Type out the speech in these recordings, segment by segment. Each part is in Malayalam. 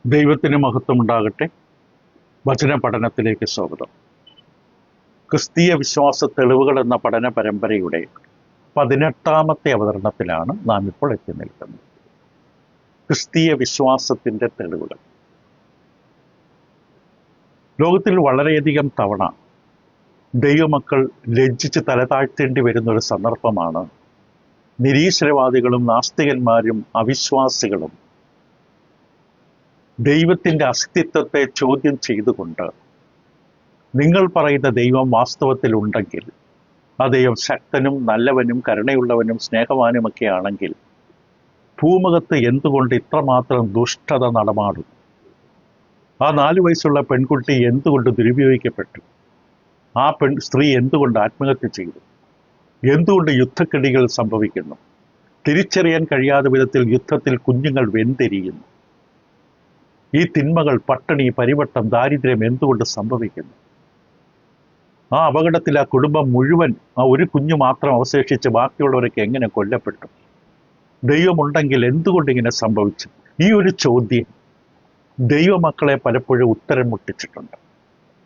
ദൈവത്തിന് മഹത്വമുണ്ടാകട്ടെ. വചന പഠനത്തിലേക്ക് സ്വാഗതം. ക്രിസ്തീയ വിശ്വാസ തെളിവുകൾ എന്ന പഠന പരമ്പരയുടെ 18ാമത്തെ അവതരണത്തിലാണ് നാം ഇപ്പോൾ എത്തി നിൽക്കുന്നത്. ക്രിസ്തീയ വിശ്വാസത്തിൻ്റെ തെളിവുകൾ. ലോകത്തിൽ വളരെയധികം തവണ ദൈവമക്കൾ ലജ്ജിച്ച് തലതാഴ്ത്തേണ്ടി വരുന്നൊരു സന്ദർഭമാണ് നിരീശ്വരവാദികളും നാസ്തികന്മാരും അവിശ്വാസികളും ദൈവത്തിൻ്റെ അസ്തിത്വത്തെ ചോദ്യം ചെയ്തുകൊണ്ട് നിങ്ങൾ പറയുന്ന ദൈവം വാസ്തവത്തിലുണ്ടെങ്കിൽ ആ ദൈവം ശക്തനും നല്ലവനും കരുണയുള്ളവനും സ്നേഹവാനുമൊക്കെ ആണെങ്കിൽ ഭൂമുഖത്ത് എന്തുകൊണ്ട് ഇത്രമാത്രം ദുഷ്ടത നടമാടും? ആ 4 വയസ്സുള്ള പെൺകുട്ടി എന്തുകൊണ്ട് ദുരുപയോഗിക്കപ്പെട്ടു? ആ സ്ത്രീ എന്തുകൊണ്ട് ആത്മഹത്യ ചെയ്തു? എന്തുകൊണ്ട് യുദ്ധക്കെടികൾ സംഭവിക്കുന്നു? തിരിച്ചറിയാൻ കഴിയാത്ത വിധത്തിൽ യുദ്ധത്തിൽ കുഞ്ഞുങ്ങൾ വെന്തെരിയുന്നു. ഈ തിന്മകൾ, പട്ടിണി, പരിവട്ടം, ദാരിദ്ര്യം എന്തുകൊണ്ട് സംഭവിക്കുന്നു? ആ അപകടത്തിൽ ആ കുടുംബം മുഴുവൻ, ആ ഒരു കുഞ്ഞു മാത്രം അവശേഷിച്ച് ബാക്കിയുള്ളവരൊക്കെ എങ്ങനെ കൊല്ലപ്പെട്ടു? ദൈവമുണ്ടെങ്കിൽ എന്തുകൊണ്ട് ഇങ്ങനെ സംഭവിച്ചു? ഈ ഒരു ചോദ്യം ദൈവമക്കളെ പലപ്പോഴും ഉത്തരം മുട്ടിച്ചിട്ടുണ്ട്.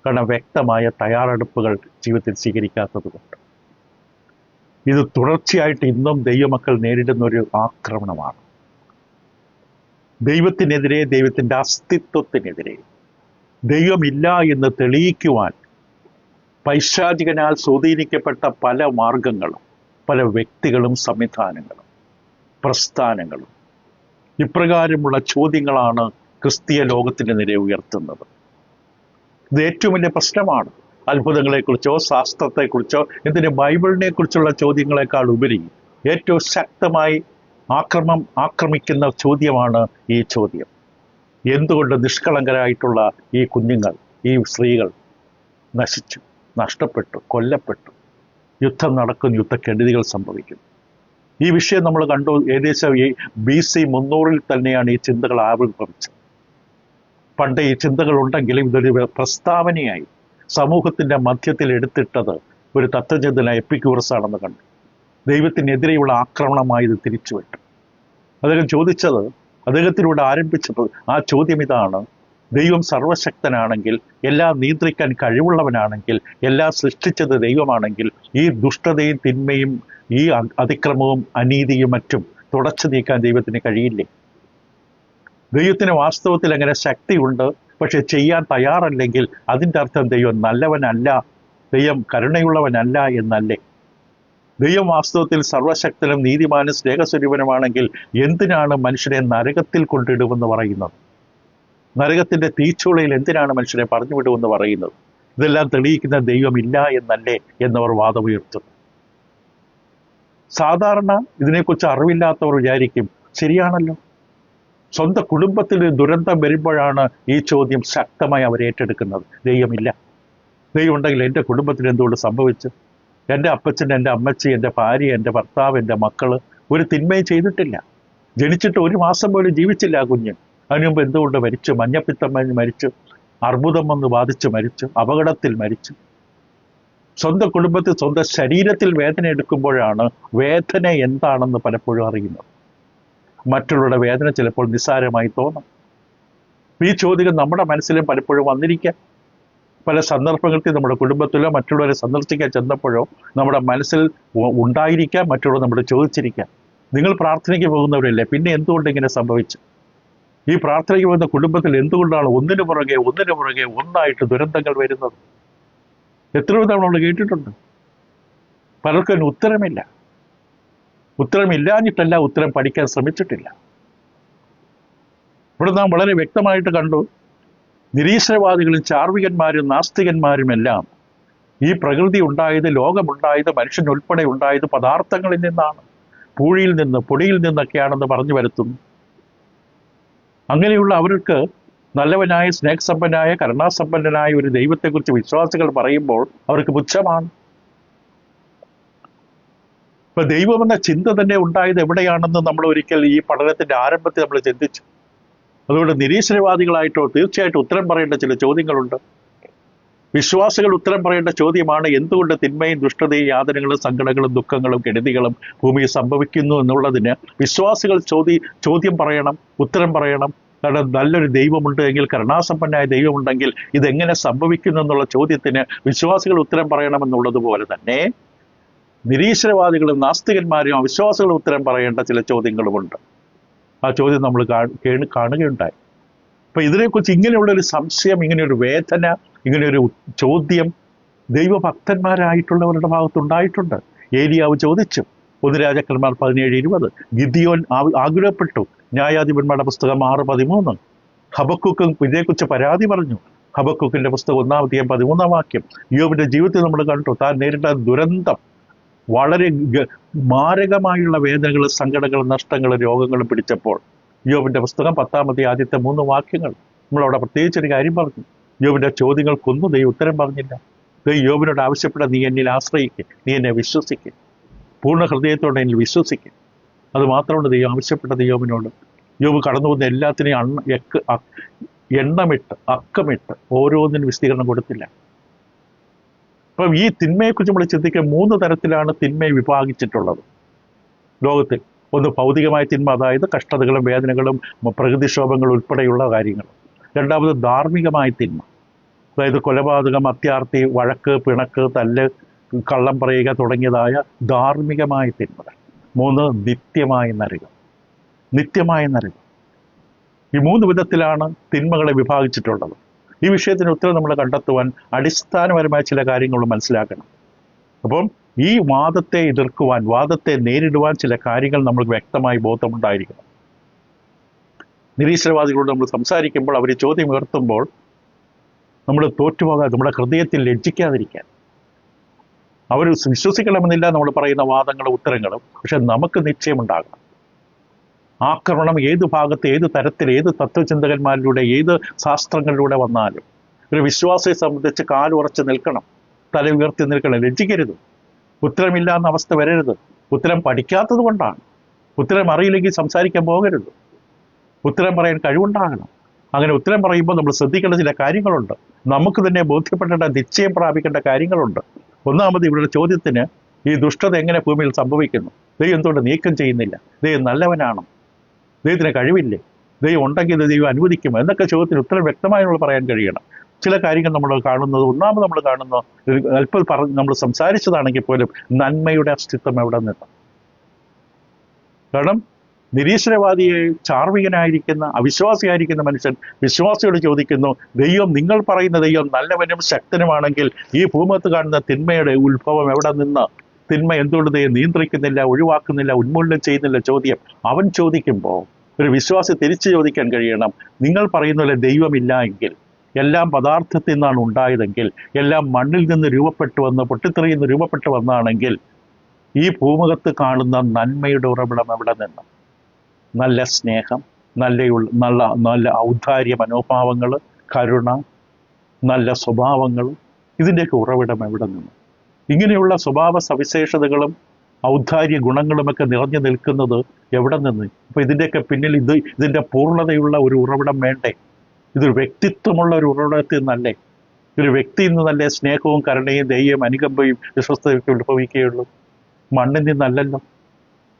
കാരണം വ്യക്തമായ തയ്യാറെടുപ്പുകൾ ജീവിതത്തിൽ സ്വീകരിക്കാത്തത് കൊണ്ട്. ഇത് തുടർച്ചയായിട്ട് ഇന്നും ദൈവമക്കൾ നേരിടുന്ന ഒരു ആക്രമണമാണ്. ദൈവത്തിനെതിരെ, ദൈവത്തിൻ്റെ അസ്തിത്വത്തിനെതിരെ, ദൈവമില്ല എന്ന് തെളിയിക്കുവാൻ പൈശാചികനാൽ സ്വാധീനിക്കപ്പെട്ട പല മാർഗങ്ങളും, പല വ്യക്തികളും, സംവിധാനങ്ങളും, പ്രസ്ഥാനങ്ങളും ഇപ്രകാരമുള്ള ചോദ്യങ്ങളാണ് ക്രിസ്തീയ ലോകത്തിൻ്റെ നേരെ ഉയർത്തുന്നത്. ഇത് ഏറ്റവും വലിയ പ്രശ്നമാണ്. അത്ഭുതങ്ങളെക്കുറിച്ചോ ശാസ്ത്രത്തെക്കുറിച്ചോ എന്തിന് ബൈബിളിനെ കുറിച്ചുള്ള ചോദ്യങ്ങളെക്കാൾ ഉപരി ഏറ്റവും ശക്തമായി ആക്രമിക്കുന്ന ചോദ്യമാണ് ഈ ചോദ്യം. എന്തുകൊണ്ട് നിഷ്കളങ്കരായിട്ടുള്ള ഈ കുഞ്ഞുങ്ങൾ, ഈ സ്ത്രീകൾ നശിച്ചു, നഷ്ടപ്പെട്ടു, കൊല്ലപ്പെട്ടു? യുദ്ധം നടക്കുന്നു, യുദ്ധക്കെടുതികൾ സംഭവിക്കുന്നു. ഈ വിഷയം നമ്മൾ കണ്ടു. ഏകദേശം ഈ BC 300-ൽ തന്നെയാണ് ഈ ചിന്തകൾ ആവിർഭവിച്ചത്. പണ്ട് ഈ ചിന്തകൾ ഉണ്ടെങ്കിലും ഇതൊരു പ്രസ്താവനയായി സമൂഹത്തിൻ്റെ മധ്യത്തിൽ എടുത്തിട്ടത് ഒരു തത്വചിന്തന എപ്പിക്യൂറസ് ആണെന്ന് കണ്ടു. ദൈവത്തിനെതിരെയുള്ള ആക്രമണമായി ഇത് തിരിച്ചുവിട്ടു. അദ്ദേഹം ചോദിച്ചത്, അദ്ദേഹത്തിലൂടെ ആരംഭിച്ചപ്പോൾ ആ ചോദ്യം ഇതാണ്: ദൈവം സർവശക്തനാണെങ്കിൽ, എല്ലാം നിയന്ത്രിക്കാൻ കഴിവുള്ളവനാണെങ്കിൽ, എല്ലാം സൃഷ്ടിച്ചത് ദൈവമാണെങ്കിൽ, ഈ ദുഷ്ടതയും തിന്മയും ഈ അതിക്രമവും അനീതിയും മറ്റും തുടച്ചു നീക്കാൻ ദൈവത്തിന് കഴിയില്ലേ? ദൈവത്തിന് വാസ്തവത്തിൽ അങ്ങനെ ശക്തിയുണ്ട്, പക്ഷെ ചെയ്യാൻ തയ്യാറല്ലെങ്കിൽ അതിൻ്റെ അർത്ഥം ദൈവം നല്ലവനല്ല, ദൈവം കരുണയുള്ളവനല്ല എന്നല്ലേ? ദൈവം വാസ്തവത്തിൽ സർവശക്തനും നീതിമാനും സ്നേഹസ്വരൂപനുമാണെങ്കിൽ എന്തിനാണ് മനുഷ്യനെ നരകത്തിൽ കൊണ്ടിടുമെന്ന് പറയുന്നത്? നരകത്തിൻ്റെ തീച്ചൂളയിൽ എന്തിനാണ് മനുഷ്യനെ പറഞ്ഞു വിടുമെന്ന് പറയുന്നത്? ഇതെല്ലാം തെളിയിക്കുന്ന ദൈവമില്ല എന്നല്ലേ എന്നവർ വാദമുയർത്തുന്നു. സാധാരണ ഇതിനെക്കുറിച്ച് അറിവില്ലാത്തവർ വിചാരിക്കും, ശരിയാണല്ലോ, സ്വന്തം കുടുംബത്തിൽ ഒരു ദുരന്തം വരുമ്പോഴാണ് ഈ ചോദ്യം ശക്തമായി അവർ ഏറ്റെടുക്കുന്നത്. ദൈവമില്ല, ദൈവം ഉണ്ടെങ്കിൽ എൻ്റെ കുടുംബത്തിൽ എന്തുകൊണ്ട് സംഭവിച്ചു? എൻ്റെ അപ്പച്ചൻ, എൻ്റെ അമ്മച്ചി, എൻ്റെ ഭാര്യ, എൻ്റെ ഭർത്താവ്, എൻ്റെ മക്കള് ഒരു തിന്മയും ചെയ്തിട്ടില്ല. ജനിച്ചിട്ട് 1 മാസം പോലും ജീവിച്ചില്ല ആ കുഞ്ഞ്. അതിനു മുമ്പ് എന്തുകൊണ്ട് മരിച്ചു? മഞ്ഞപ്പിത്തം മരിച്ചു, അർബുദം വന്ന് ബാധിച്ച് മരിച്ചു, അപകടത്തിൽ മരിച്ചു. സ്വന്തം കുടുംബത്തിൽ, സ്വന്തം ശരീരത്തിൽ വേദന എടുക്കുമ്പോഴാണ് വേദന എന്താണെന്ന് പലപ്പോഴും അറിയുന്നത്. മറ്റുള്ളവരുടെ വേദന ചിലപ്പോൾ നിസ്സാരമായി തോന്നും. ഈ ചോദ്യം നമ്മുടെ മനസ്സിലും പലപ്പോഴും വന്നിരിക്കാം. പല സന്ദർഭങ്ങളിൽ നമ്മുടെ കുടുംബത്തിലോ മറ്റുള്ളവരെ സന്ദർശിക്കാൻ ചെന്നപ്പോഴോ നമ്മുടെ മനസ്സിൽ ഉണ്ടായിരിക്കാം, മറ്റുള്ളവർ നമ്മൾ ചോദിച്ചിരിക്കാം, നിങ്ങൾ പ്രാർത്ഥനയ്ക്ക് പോകുന്നവരല്ലേ, പിന്നെ എന്തുകൊണ്ട് ഇങ്ങനെ സംഭവിച്ചു? ഈ പ്രാർത്ഥനയ്ക്ക് പോകുന്ന കുടുംബത്തിൽ എന്തുകൊണ്ടാണ് ഒന്നിനു പുറകെ ഒന്നായിട്ട് ദുരന്തങ്ങൾ വരുന്നത്? എത്രയോ തവണ നമ്മൾ കേട്ടിട്ടുണ്ട്. പലർക്കും അതിന് ഉത്തരമില്ല. ഉത്തരമില്ലാഞ്ഞിട്ടല്ല, ഉത്തരം പഠിക്കാൻ ശ്രമിച്ചിട്ടില്ല. ഇവിടെ നാം വളരെ വ്യക്തമായിട്ട് കണ്ടു, നിരീശ്വരവാദികളും ചാർവികന്മാരും നാസ്തികന്മാരുമെല്ലാം ഈ പ്രകൃതി ഉണ്ടായത്, ലോകമുണ്ടായത്, മനുഷ്യനുൾപ്പെടെ ഉണ്ടായത് പദാർത്ഥങ്ങളിൽ നിന്നാണ്, പൂഴിയിൽ നിന്ന്, പൊടിയിൽ നിന്നൊക്കെയാണെന്ന് പറഞ്ഞു വരുത്തുന്നു. അങ്ങനെയുള്ള അവർക്ക് നല്ലവനായ, സ്നേഹസമ്പന്നനായ, കരുണാസമ്പന്നനായ ഒരു ദൈവത്തെക്കുറിച്ച് വിശ്വാസികൾ പറയുമ്പോൾ അവർക്ക് പുച്ഛമാണ്. ഇപ്പൊ ദൈവമെന്ന ചിന്ത തന്നെ ഉണ്ടായത് എവിടെയാണെന്ന് നമ്മൾ ഒരിക്കൽ ഈ പഠനത്തിന്റെ ആരംഭത്തിൽ നമ്മൾ ചിന്തിച്ചു. അതുകൊണ്ട് നിരീശ്വരവാദികളായിട്ടോ തീർച്ചയായിട്ടും ഉത്തരം പറയേണ്ട ചില ചോദ്യങ്ങളുണ്ട്. വിശ്വാസികൾ ഉത്തരം പറയേണ്ട ചോദ്യമാണ്, എന്തുകൊണ്ട് തിന്മയും ദുഷ്ടതയും യാതനകളും സങ്കടങ്ങളും ദുഃഖങ്ങളും കെടുതികളും ഭൂമിയിൽ സംഭവിക്കുന്നു എന്നുള്ളതിന് വിശ്വാസികൾ ചോദ്യം പറയണം, ഉത്തരം പറയണം. കാരണം നല്ലൊരു ദൈവമുണ്ട് എങ്കിൽ, കരുണാസമ്പന്നനായ ദൈവമുണ്ടെങ്കിൽ ഇതെങ്ങനെ സംഭവിക്കുന്നു എന്നുള്ള ചോദ്യത്തിന് വിശ്വാസികൾ ഉത്തരം പറയണമെന്നുള്ളതുപോലെ തന്നെ നിരീശ്വരവാദികളും നാസ്തികന്മാരും അവിശ്വാസികളും ഉത്തരം പറയേണ്ട ചില ചോദ്യങ്ങളുമുണ്ട്. ആ ചോദ്യം നമ്മൾ കാണുകയുണ്ടായി. അപ്പൊ ഇതിനെക്കുറിച്ച് ഇങ്ങനെയുള്ളൊരു സംശയം, ഇങ്ങനെയൊരു വേദന, ഇങ്ങനെയൊരു ചോദ്യം ദൈവഭക്തന്മാരായിട്ടുള്ളവരുടെ ഭാഗത്തുണ്ടായിട്ടുണ്ട്. ഏലിയാവ് ചോദിച്ചു, 1 രാജാക്കന്മാർ 17:20. ഗിദിയോൻ ആകുലപ്പെട്ടു, ന്യായാധിപന്മാരുടെ പുസ്തകം 6:13. ഹബക്കൂക്ക് ഇതേക്കുറിച്ച് പരാതി പറഞ്ഞു, ഹബക്കൂക്കിന്റെ പുസ്തകം 1-ാം അധ്യായം 13-ാം വാക്യം. യോബിന്റെ ജീവിതത്തിൽ നമ്മൾ കണ്ടു താൻ നേരിട്ട ദുരന്തം, വളരെ മാരകമായുള്ള വേദനകൾ, സങ്കടങ്ങൾ, നഷ്ടങ്ങൾ, രോഗങ്ങളും പിടിച്ചപ്പോൾ യോബിന്റെ പുസ്തകം 10-ാം അധ്യായം ആദ്യത്തെ 3 വാക്യങ്ങൾ നമ്മളവിടെ പ്രത്യേകിച്ചൊരു കാര്യം പറഞ്ഞു. യോബിന്റെ ചോദ്യങ്ങൾക്കൊന്നും ദൈവം ഉത്തരം പറഞ്ഞില്ല. ദൈവം യോബിനോട് ആവശ്യപ്പെട്ട, നീ എന്നിൽ ആശ്രയിക്കുക, നീ എന്നെ വിശ്വസിക്കുക, പൂർണ്ണ ഹൃദയത്തോടെ എന്നിൽ വിശ്വസിക്കുക. അത് മാത്രമാണ് ദൈവം ആവശ്യപ്പെട്ടത് യോബിനോട്. യോബ് കടന്നു പോകുന്ന എല്ലാത്തിനെയും എണ്ണമിട്ട് അക്കമിട്ട് ഓരോന്നിനും വിശദീകരണം കൊടുത്തില്ല. അപ്പം ഈ തിന്മയെക്കുറിച്ച് നമ്മൾ ചിന്തിക്കുക, 3 തരത്തിലാണ് തിന്മയെ വിഭാഗിച്ചിട്ടുള്ളത് ലോകത്തിൽ. ഒന്ന് ഭൗതികമായ തിന്മ, അതായത് കഷ്ടതകളും വേദനകളും പ്രകൃതിക്ഷോഭങ്ങളും ഉൾപ്പെടെയുള്ള കാര്യങ്ങൾ. രണ്ടാമത് ധാർമ്മികമായ തിന്മ, അതായത് കൊലപാതകം, അത്യാർത്തി, വഴക്ക്, പിണക്ക്, തല്ല്, കള്ളം പറയുക തുടങ്ങിയതായ ധാർമ്മികമായ തിന്മകൾ. 3 നിത്യമായ നരകം. നിത്യമായ നരകം. ഈ 3 വിധത്തിലാണ് തിന്മകളെ വിഭാഗിച്ചിട്ടുള്ളത്. ഈ വിഷയത്തിന് ഉത്തരം നമ്മൾ കണ്ടെത്തുവാൻ അടിസ്ഥാനപരമായ ചില കാര്യങ്ങൾ മനസ്സിലാക്കണം. അപ്പം ഈ വാദത്തെ എതിർക്കുവാൻ, വാദത്തെ നേരിടുവാൻ ചില കാര്യങ്ങൾ നമ്മൾക്ക് വ്യക്തമായി ബോധമുണ്ടായിരിക്കണം. നിരീശ്വരവാദികളോട് നമ്മൾ സംസാരിക്കുമ്പോൾ, അവർ ചോദ്യം ഉയർത്തുമ്പോൾ നമ്മൾ തോറ്റുപോകാതെ, നമ്മുടെ ഹൃദയത്തിൽ ലജ്ജിക്കാതിരിക്കാൻ. അവർ വിശ്വസിക്കണമെന്നില്ല നമ്മൾ പറയുന്ന വാദങ്ങളും ഉത്തരങ്ങളും, പക്ഷെ നമുക്ക് നിശ്ചയമുണ്ടാകണം. ആക്രമണം ഏത് ഭാഗത്ത്, ഏത് തരത്തിൽ, ഏത് തത്വചിന്തകന്മാരിലൂടെ, ഏത് ശാസ്ത്രങ്ങളിലൂടെ വന്നാലും ഒരു വിശ്വാസിയെ സംബന്ധിച്ച് കാലുറച്ച് നിൽക്കണം, തല ഉയർത്തി നിൽക്കണം, ലജ്ജിക്കരുത്. ഉത്തരമില്ല എന്ന അവസ്ഥ വരരുത്. ഉത്തരം പഠിക്കാത്തത് കൊണ്ടാണ്. ഉത്തരം അറിയില്ലെങ്കിൽ സംസാരിക്കാൻ പോകരുത്. ഉത്തരം പറയാൻ കഴിവുണ്ടാകണം. അങ്ങനെ ഉത്തരം പറയുമ്പോൾ നമ്മൾ ശ്രദ്ധിക്കേണ്ട ചില കാര്യങ്ങളുണ്ട്. നമുക്ക് തന്നെ ബോധ്യപ്പെടേണ്ട, നിശ്ചയം പ്രാപിക്കേണ്ട കാര്യങ്ങളുണ്ട്. ഒന്നാമത് ഇവരുടെ ചോദ്യത്തിന്, ഈ ദുഷ്ടത എങ്ങനെ ഭൂമിയിൽ സംഭവിക്കുന്നു, ദൈവം എന്തുകൊണ്ട് നീക്കം ചെയ്യുന്നില്ല, ദൈവം നല്ലവനാണോ, ദൈവത്തിന് കഴിവില്ലേ, ദൈവം ഉണ്ടെങ്കിൽ ദൈവം അനുവദിക്കുമോ എന്നൊക്കെ ചോദ്യത്തിന് ഉത്തരം വ്യക്തമായി നമ്മൾ പറയാൻ കഴിയണം. ചില കാര്യങ്ങൾ നമ്മൾ കാണുന്നത്, ഒന്നാമത് നമ്മൾ കാണുന്നത്, അല്പം നമ്മൾ സംസാരിച്ചതാണെങ്കിൽ പോലും നന്മയുടെ അസ്തിത്വം എവിടെ നിന്ന്? കാരണം നിരീശ്വരവാദിയെ, ചാർവികനായിരിക്കുന്ന, അവിശ്വാസിയായിരിക്കുന്ന മനുഷ്യൻ വിശ്വാസിയോട് ചോദിക്കുന്നു, ദൈവം, നിങ്ങൾ പറയുന്ന ദൈവം നല്ലവനും ശക്തനുമാണെങ്കിൽ ഈ ഭൂമുഖത്ത് കാണുന്ന തിന്മയുടെ ഉത്ഭവം എവിടെ നിന്ന്? തിന്മ എന്തുകൊണ്ട് ദൈവം നിയന്ത്രിക്കുന്നില്ല, ഒഴിവാക്കുന്നില്ല, ഉന്മൂലനം ചെയ്യുന്നില്ല? ചോദ്യം അവൻ ചോദിക്കുമ്പോൾ ഒരു വിശ്വാസി തിരിച്ചു ചോദിക്കാൻ കഴിയണം, നിങ്ങൾ പറയുന്ന പോലെ ദൈവമില്ല എങ്കിൽ, എല്ലാം പദാർത്ഥത്തിൽ നിന്നാണ് ഉണ്ടായതെങ്കിൽ, എല്ലാം മണ്ണിൽ നിന്ന് രൂപപ്പെട്ടു വന്ന്, പൊട്ടിത്തെറിയിൽ നിന്ന് രൂപപ്പെട്ടു വന്നാണെങ്കിൽ, ഈ ഭൂമുഖത്ത് കാണുന്ന നന്മയുടെ ഉറവിടം എവിടെ നിന്ന്? നല്ല സ്നേഹം, നല്ല ഔദാര്യ മനോഭാവങ്ങൾ, കരുണ, നല്ല സ്വഭാവങ്ങൾ, ഇതിൻ്റെയൊക്കെ ഉറവിടം എവിടെ നിന്ന്? ഇങ്ങനെയുള്ള സ്വഭാവ സവിശേഷതകളും ഔദാര്യ ഗുണങ്ങളുമൊക്കെ നിറഞ്ഞു നിൽക്കുന്നത് എവിടെ നിന്ന്? അപ്പൊ ഇതിൻ്റെയൊക്കെ പിന്നിൽ ഇതിൻ്റെ പൂർണ്ണതയുള്ള ഒരു ഉറവിടം വേണ്ടേ? ഇതൊരു വ്യക്തിത്വമുള്ള ഒരു ഉറവിടത്തിൽ നിന്നല്ലേ? ഒരു വ്യക്തിയിൽ നിന്നല്ലേ സ്നേഹവും കരുണയും ദയയും അനുകമ്പയും വിശ്വസ്തയൊക്കെ ഉത്ഭവിക്കുകയുള്ളൂ? മണ്ണിൽ നിന്നല്ലല്ലോ.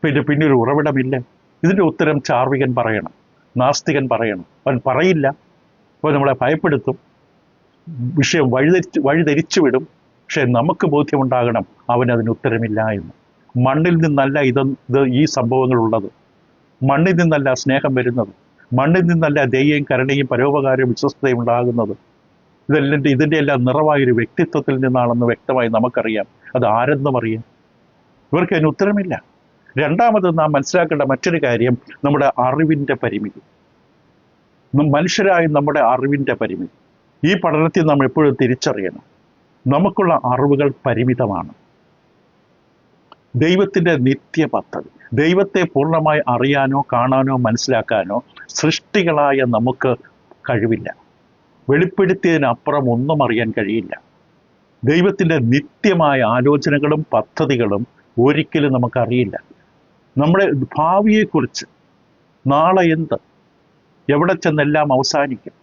പിന്നെ ഒരു ഉറവിടമില്ല. ഇതിൻ്റെ ഉത്തരം ചാർവികൻ പറയണം, നാസ്തികൻ പറയണം. അവൻ പറയില്ല, അപ്പോൾ നമ്മളെ ഭയപ്പെടുത്തും, വിഷയം വഴിധരിച്ചു വിടും. പക്ഷെ നമുക്ക് ബോധ്യമുണ്ടാകണം അവനതിന് ഉത്തരമില്ല എന്ന്. മണ്ണിൽ നിന്നല്ല ഈ സംഭവങ്ങളുള്ളത്. മണ്ണിൽ നിന്നല്ല സ്നേഹം വരുന്നത്. മണ്ണിൽ നിന്നല്ല ദയയും കരുണയും പരോപകാരവും വിശ്വസ്തയും ഉണ്ടാകുന്നത്. ഇതിൻ്റെ എല്ലാം നിറവായൊരു വ്യക്തിത്വത്തിൽ നിന്നാണെന്ന് വ്യക്തമായി നമുക്കറിയാം. അത് ആരെന്നും അറിയാം. ഇവർക്ക് അതിന് ഉത്തരമില്ല. രണ്ടാമത് നാം മനസ്സിലാക്കേണ്ട മറ്റൊരു കാര്യം, നമ്മുടെ അറിവിൻ്റെ പരിമിതി. മനുഷ്യരായ നമ്മുടെ അറിവിൻ്റെ പരിമിതി. ഈ പഠനത്തിൽ നാം എപ്പോഴും തിരിച്ചറിയണം, നമുക്കുള്ള അറിവുകൾ പരിമിതമാണ്. ദൈവത്തിൻ്റെ നിത്യ പദ്ധതി, ദൈവത്തെ പൂർണ്ണമായി അറിയാനോ കാണാനോ മനസ്സിലാക്കാനോ സൃഷ്ടികളായ നമുക്ക് കഴിവില്ല. വെളിപ്പെടുത്തിയതിനപ്പുറം ഒന്നും അറിയാൻ കഴിയില്ല. ദൈവത്തിൻ്റെ നിത്യമായ ആലോചനകളും പദ്ധതികളും ഒരിക്കലും നമുക്കറിയില്ല. നമ്മുടെ ഭാവിയെക്കുറിച്ച്, നാളെ എന്ത്, എവിടെ ചെന്നെല്ലാം അവസാനിക്കും,